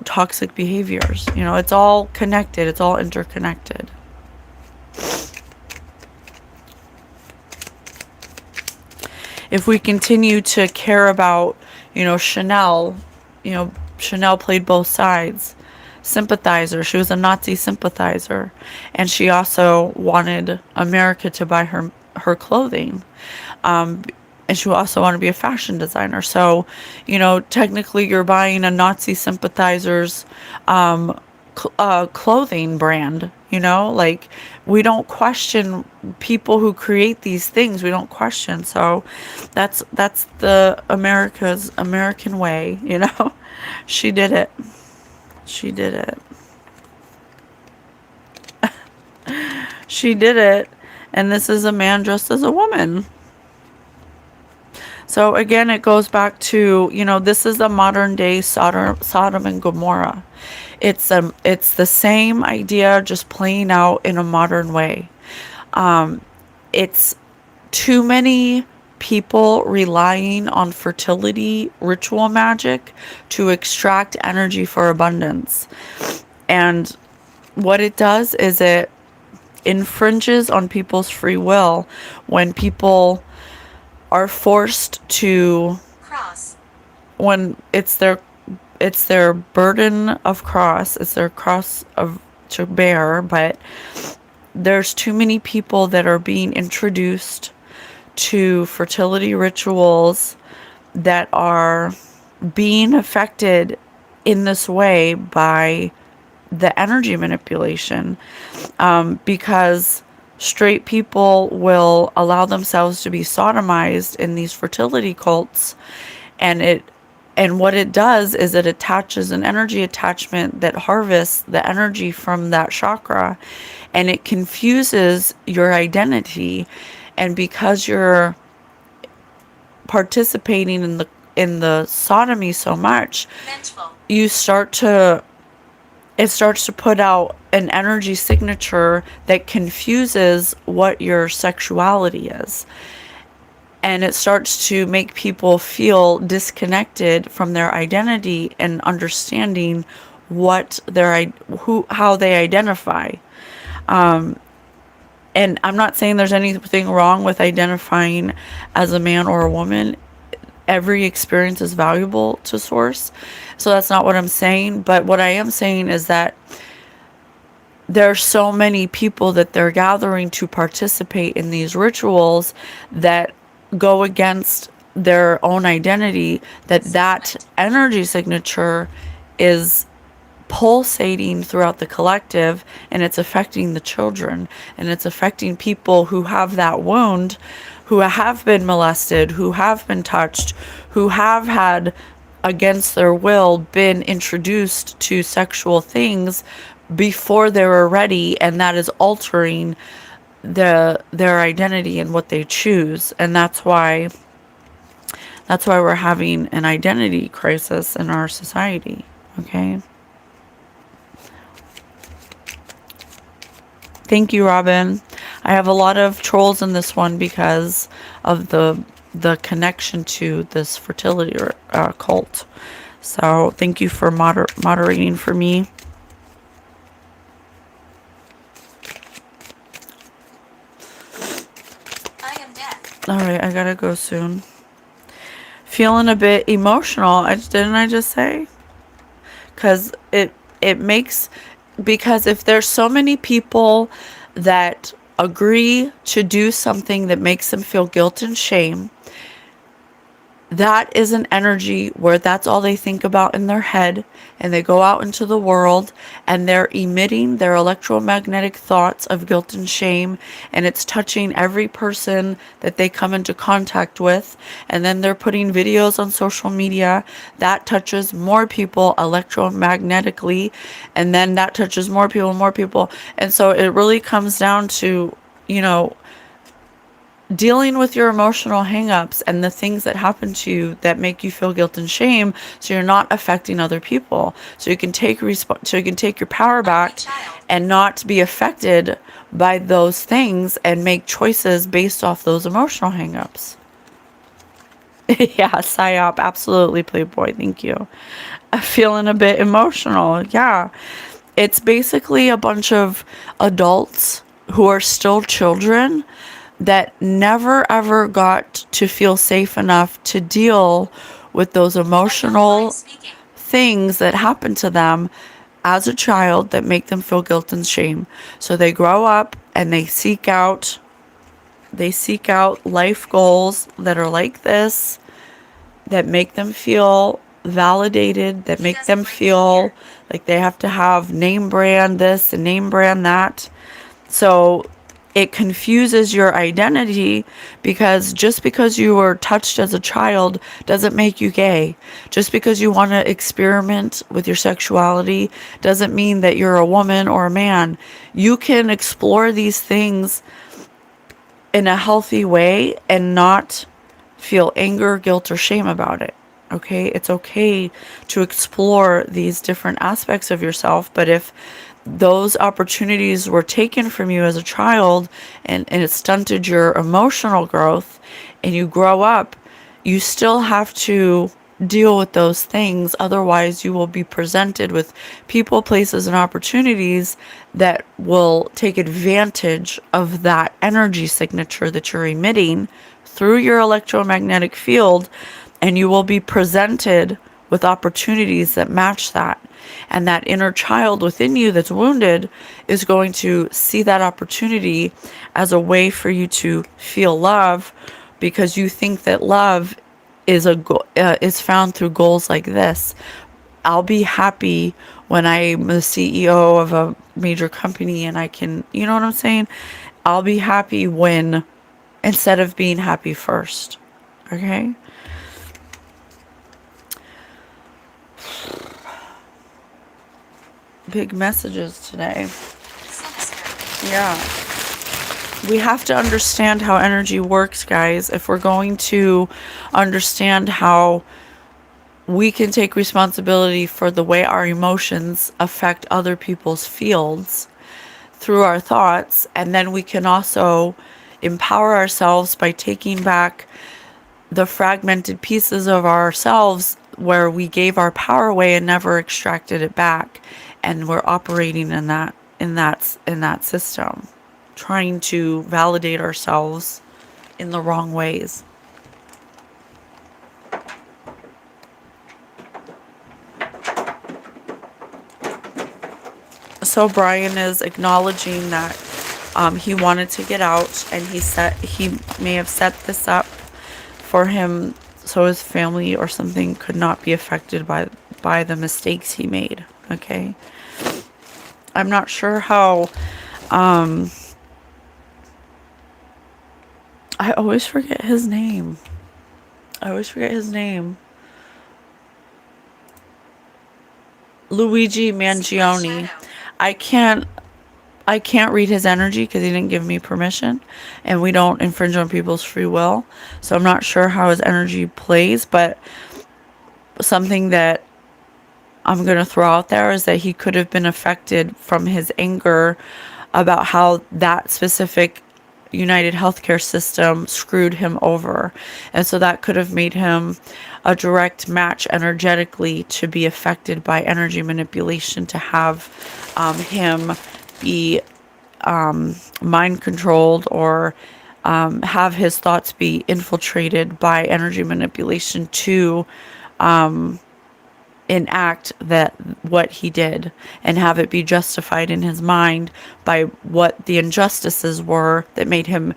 toxic behaviors. It's all connected. It's all interconnected. If we continue to care about, Chanel, Chanel played both sides. Sympathizer. She was a Nazi sympathizer. And she also wanted America to buy her clothing. And she also wanted to be a fashion designer. So, technically you're buying a Nazi sympathizer's clothing brand. Like, we don't question people who create these things. We don't question. So that's the American way. She did it. She did it. She did it. And this is a man dressed as a woman. So again, it goes back to, this is a modern day Sodom and Gomorrah. It's the same idea, just playing out in a modern way. It's too many people relying on fertility ritual magic to extract energy for abundance. And what it does is it infringes on people's free will when people are forced to cross, when it's their burden of cross, it's their cross of to bear, but there's too many people that are being introduced to fertility rituals that are being affected in this way by the energy manipulation, because straight people will allow themselves to be sodomized in these fertility cults, and what it does is it attaches an energy attachment that harvests the energy from that chakra, and it confuses your identity. And because you're participating in the sodomy so much, vengeful, it starts to put out an energy signature that confuses what your sexuality is. And it starts to make people feel disconnected from their identity and understanding how they identify. And I'm not saying there's anything wrong with identifying as a man or a woman. Every experience is valuable to source. So that's not what I'm saying. But what I am saying is that there are so many people that they're gathering to participate in these rituals that go against their own identity, that energy signature is pulsating throughout the collective, and it's affecting the children, and it's affecting people who have that wound, who have been molested, who have been touched, who have had, against their will, been introduced to sexual things before they were ready, and that is altering their identity and what they choose. And that's why we're having an identity crisis in our society. Okay. Thank you, Robin. I have a lot of trolls in this one because of the connection to this fertility cult. So thank you for moderating for me. I am deaf. All right, I gotta go soon. Feeling a bit emotional. Didn't I just say? Because it makes, because if there's so many people that agree to do something that makes them feel guilt and shame, that is an energy where that's all they think about in their head, and they go out into the world and they're emitting their electromagnetic thoughts of guilt and shame, and it's touching every person that they come into contact with. And then they're putting videos on social media that touches more people electromagnetically, and then that touches more people. And so it really comes down to, dealing with your emotional hangups and the things that happen to you that make you feel guilt and shame, so you're not affecting other people, so you can take your power back and not be affected by those things and make choices based off those emotional hangups. Yeah, psyop, absolutely, Playboy, thank you. I'm feeling a bit emotional. Yeah, it's basically a bunch of adults who are still children that never ever got to feel safe enough to deal with those emotional things that happen to them as a child that make them feel guilt and shame. So they grow up and they seek out life goals that are like this, that make them feel validated, that make them feel like they have to have name brand this and name brand that. So it confuses your identity, because just because you were touched as a child doesn't make you gay. Just because you want to experiment with your sexuality doesn't mean that you're a woman or a man. You can explore these things in a healthy way and not feel anger, guilt, or shame about it. Okay? It's okay to explore these different aspects of yourself, but if those opportunities were taken from you as a child, and it stunted your emotional growth, and you grow up, you still have to deal with those things. Otherwise, you will be presented with people, places, and opportunities that will take advantage of that energy signature that you're emitting through your electromagnetic field, and you will be presented with opportunities that match that. And that inner child within you that's wounded is going to see that opportunity as a way for you to feel love, because you think that love is is found through goals like this. I'll be happy when I'm the CEO of a major company and I can, you know what I'm saying? I'll be happy when, instead of being happy first. Okay? Big messages today. Yeah. We have to understand how energy works, guys. If we're going to understand how we can take responsibility for the way our emotions affect other people's fields through our thoughts, and then we can also empower ourselves by taking back the fragmented pieces of ourselves where we gave our power away and never extracted it back, and we're operating in that system, trying to validate ourselves in the wrong ways. So Brian is acknowledging that he wanted to get out, and he may have set this up for him so his family or something could not be affected by the mistakes he made. Okay, I'm not sure how. I always forget his name. I always forget his name. Luigi Mangione. Shadow. I can't I can't read his energy because he didn't give me permission, and we don't infringe on people's free will. So I'm not sure how his energy plays, but something that I'm going to throw out there is that he could have been affected from his anger about how that specific United Healthcare system screwed him over. And so that could have made him a direct match energetically to be affected by energy manipulation, to have him be mind controlled, or have his thoughts be infiltrated by energy manipulation to enact that what he did, and have it be justified in his mind by what the injustices were that made him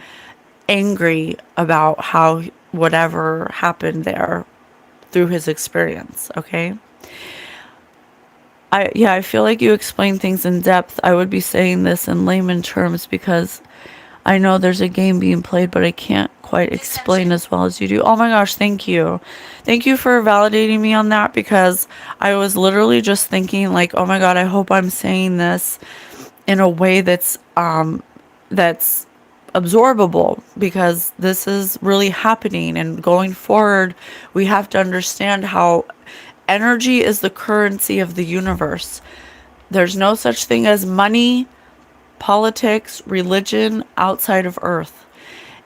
angry about how whatever happened there through his experience. Okay, I feel like you explain things in depth. I would be saying this in layman terms because I know there's a game being played, but I can't quite explain Deception. as well as you do. Oh my gosh, thank you. Thank you for validating me on that, because I was literally just thinking like, oh my god, I hope I'm saying this in a way that's absorbable, because this is really happening, and going forward we have to understand how energy is the currency of the universe. There's no such thing as money, politics, religion outside of Earth.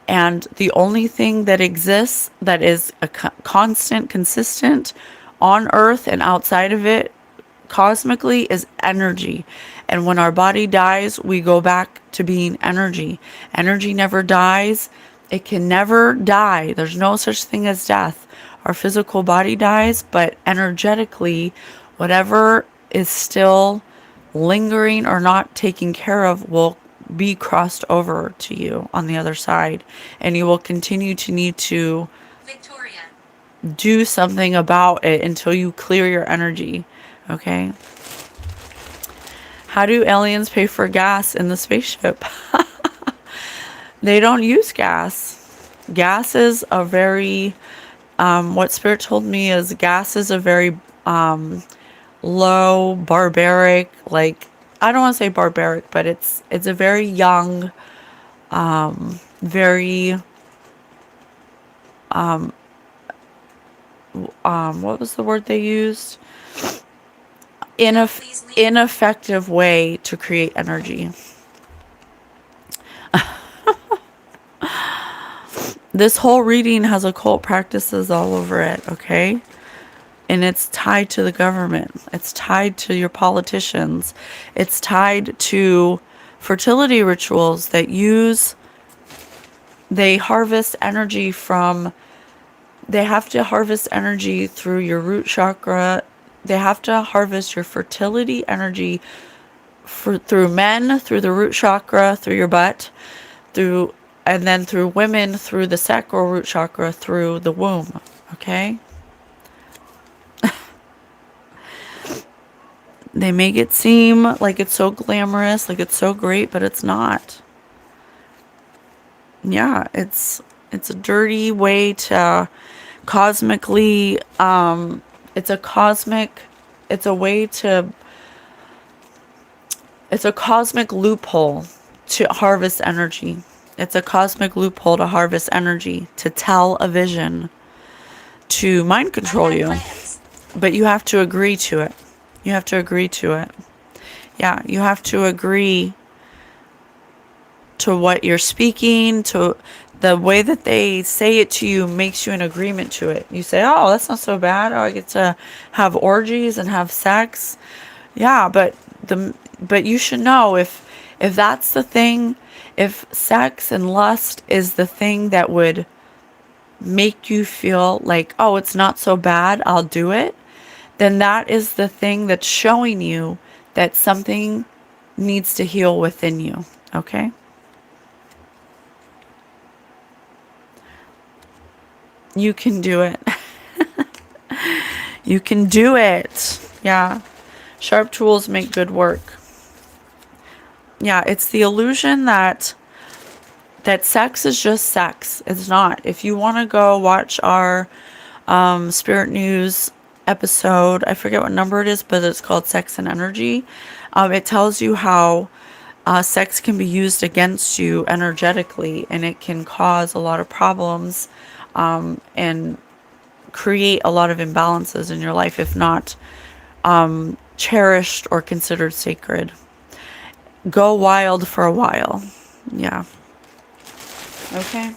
And the only thing that exists that is a constant, consistent on Earth and outside of it cosmically is energy. And when our body dies, we go back to being energy. Energy never dies. It can never die. There's no such thing as death. Our physical body dies, but energetically, whatever is still lingering or not taken care of will be crossed over to you on the other side, and you will continue to need to Victoria. do something about it until you clear your energy. Okay, how do aliens pay for gas in the spaceship? They don't use gas is a very what Spirit told me is gas is a very low, barbaric, like, I don't want to say barbaric, but it's a very young, very what was the word they used? Please leave. Ineffective way to create energy. This whole reading has occult practices all over it, okay? And it's tied to the government. It's tied to your politicians. It's tied to fertility rituals that they harvest energy from, they have to harvest energy through your root chakra. They have to harvest your fertility energy through men, through the root chakra, through your butt, and then through women, through the sacral root chakra, through the womb, okay? They make it seem like it's so glamorous, like it's so great, but it's not. Yeah, it's a dirty way to cosmically, it's a cosmic, it's a way to, it's a cosmic loophole to harvest energy. It's a cosmic loophole to harvest energy, to tell a vision, to mind control I have you. plans. But you have to agree to it. You have to agree to it. Yeah, you have to agree to what you're speaking, to the way that they say it to you makes you in agreement to it. You say, oh, that's not so bad. Oh, I get to have orgies and have sex. Yeah, but you should know, if that's the thing, if sex and lust is the thing that would make you feel like, oh, it's not so bad, I'll do it, then that is the thing that's showing you that something needs to heal within you. Okay? You can do it. You can do it. Yeah. Sharp tools make good work. Yeah, it's the illusion that sex is just sex. It's not. If you want to go watch our Spirit News episode, I forget what number it is, but it's called Sex and Energy. It tells you how sex can be used against you energetically, and it can cause a lot of problems and create a lot of imbalances in your life if not cherished or considered sacred. Go wild for a while. Yeah. Okay.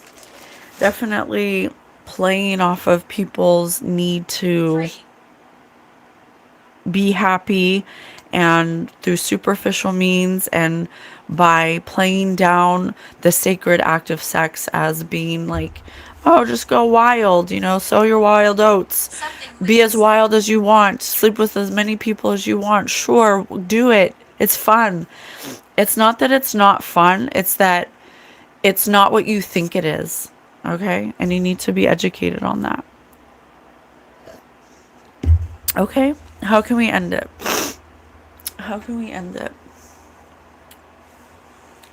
Definitely playing off of people's need to be happy and through superficial means, and by playing down the sacred act of sex as being like, oh, just go wild, sow your wild oats, be as wild as you want, sleep with as many people as you want. Sure, do it. It's fun. It's not that it's not fun. It's that it's not what you think it is. Okay? And you need to be educated on that. Okay? How can we end it? How can we end it?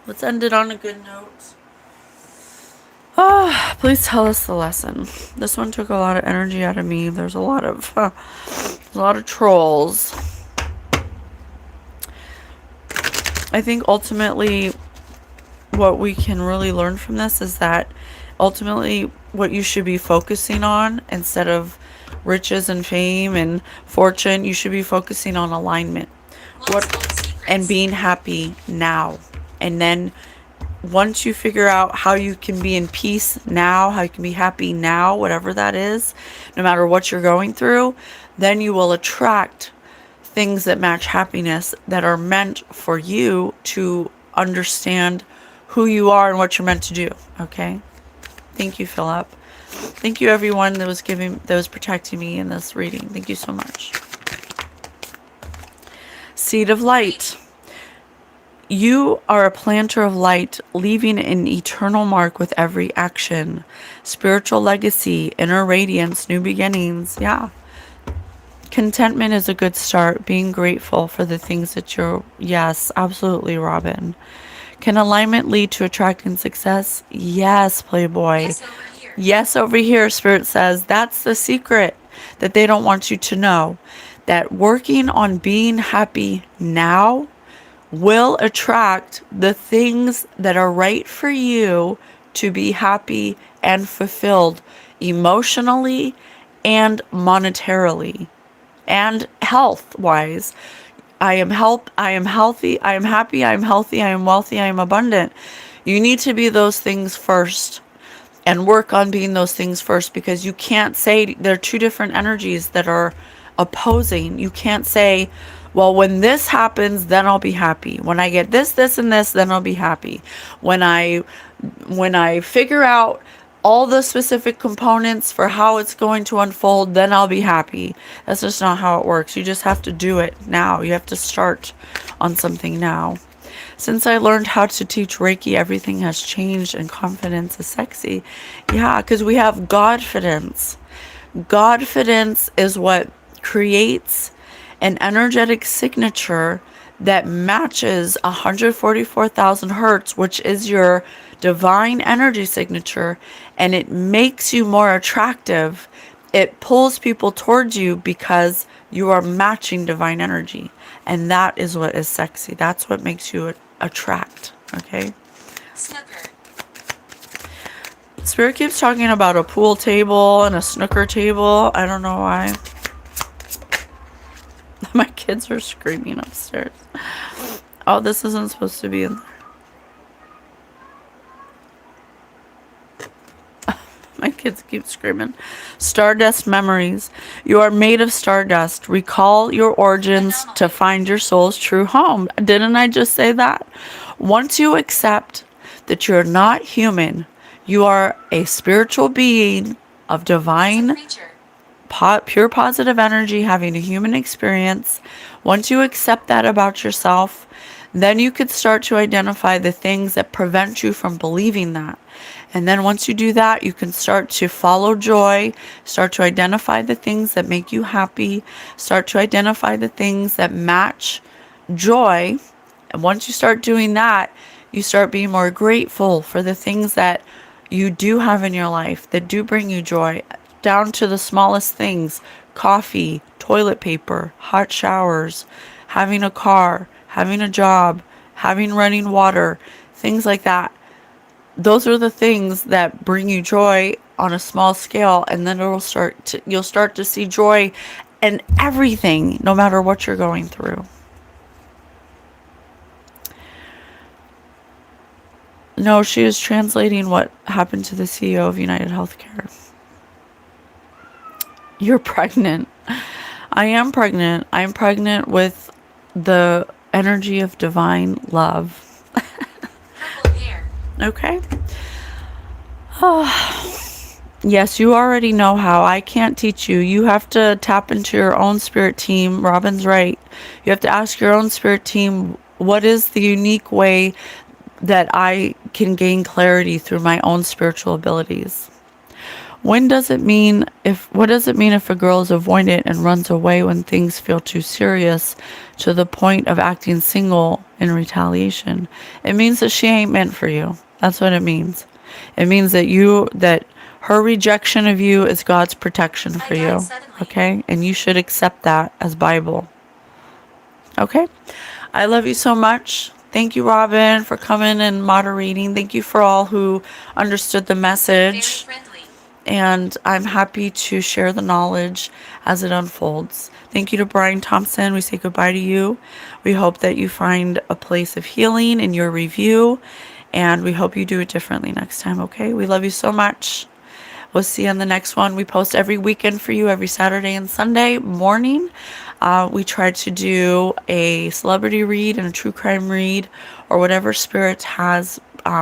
Let's end it on a good note. Oh, please tell us the lesson. This one took a lot of energy out of me. There's a lot of trolls. I think ultimately what we can really learn from this is that ultimately what you should be focusing on, instead of riches and fame and fortune, you should be focusing on alignment. And being happy now. And then once you figure out how you can be in peace now, how you can be happy now, whatever that is, no matter what you're going through, then you will attract things that match happiness, that are meant for you to understand who you are and what you're meant to do. Okay? Thank you, Philip. Thank you, everyone that was protecting me in this reading. Thank you so much. Seed of light. You are a planter of light, leaving an eternal mark with every action. Spiritual legacy, inner radiance, new beginnings. Yeah. Contentment is a good start. Being grateful for the things that you're... Yes, absolutely, Robin. Can alignment lead to attracting success? Yes, Playboy. Yes, over here. Yes, over here, Spirit says. That's the secret that they don't want you to know. That working on being happy now will attract the things that are right for you to be happy and fulfilled emotionally and monetarily and health wise. I am healthy, I am happy, I am healthy, I am wealthy, I am abundant. You need to be those things first and work on being those things first, because you can't say there are two different energies that are opposing. You can't say, well, when this happens, then I'll be happy. When I get this, this, and this, then I'll be happy. When I figure out all the specific components for how it's going to unfold, then I'll be happy. That's just not how it works. You just have to do it now. You have to start on something now. Since I learned how to teach Reiki, everything has changed, and confidence is sexy. Yeah, because we have Godfidence. Godfidence is what creates an energetic signature that matches 144,000 hertz, which is your divine energy signature, and it makes you more attractive. It pulls people towards you because you are matching divine energy, and that is what is sexy. That's what makes you attract. Okay? Snooker. Spirit keeps talking about a pool table and a snooker table. I don't know why. My kids are screaming upstairs. Oh, this isn't supposed to be in there. My kids keep screaming. Stardust memories. You are made of stardust. Recall your origins to find your soul's true home. Didn't I just say that? Once you accept that you're not human, you are a spiritual being of divine, pure positive energy having a human experience. Once you accept that about yourself, Then you could start to identify the things that prevent you from believing that. And then once you do that, you can start to follow joy, start to identify the things that make you happy, start to identify the things that match joy. And once you start doing that, you start being more grateful for the things that you do have in your life that do bring you joy, down to the smallest things: coffee, toilet paper, hot showers, having a car, having a job, having running water, things like that. Those are the things that bring you joy on a small scale, and then you'll start to see joy in everything, no matter what you're going through. No, she was translating what happened to the CEO of United Healthcare. You're pregnant. I am pregnant. I'm pregnant with the energy of divine love. Purple hair. Okay. Yes, you already know how. I can't teach you. You have to tap into your own spirit team. Robin's right. You have to ask your own spirit team, what is the unique way that I can gain clarity through my own spiritual abilities? What does it mean if a girl is avoidant and runs away when things feel too serious to the point of acting single in retaliation? It means that she ain't meant for you. That's what it means. It means that her rejection of you is God's protection for you. Okay? And you should accept that as Bible. Okay? I love you so much. Thank you, Robin, for coming and moderating. Thank you for all who understood the Very message. friendly. And I'm happy to share the knowledge as it unfolds. Thank you to Brian Thompson. We say goodbye to you. We hope that you find a place of healing in your review, and we hope you do it differently next time, okay? We love you so much. We'll see you on the next one. We post every weekend for you, every Saturday and Sunday morning. We try to do a celebrity read and a true crime read, or whatever Spirit has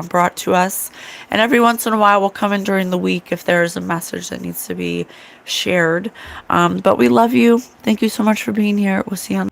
brought to us. And every once in a while, we'll come in during the week if there is a message that needs to be shared. But we love you. Thank you so much for being here. We'll see you on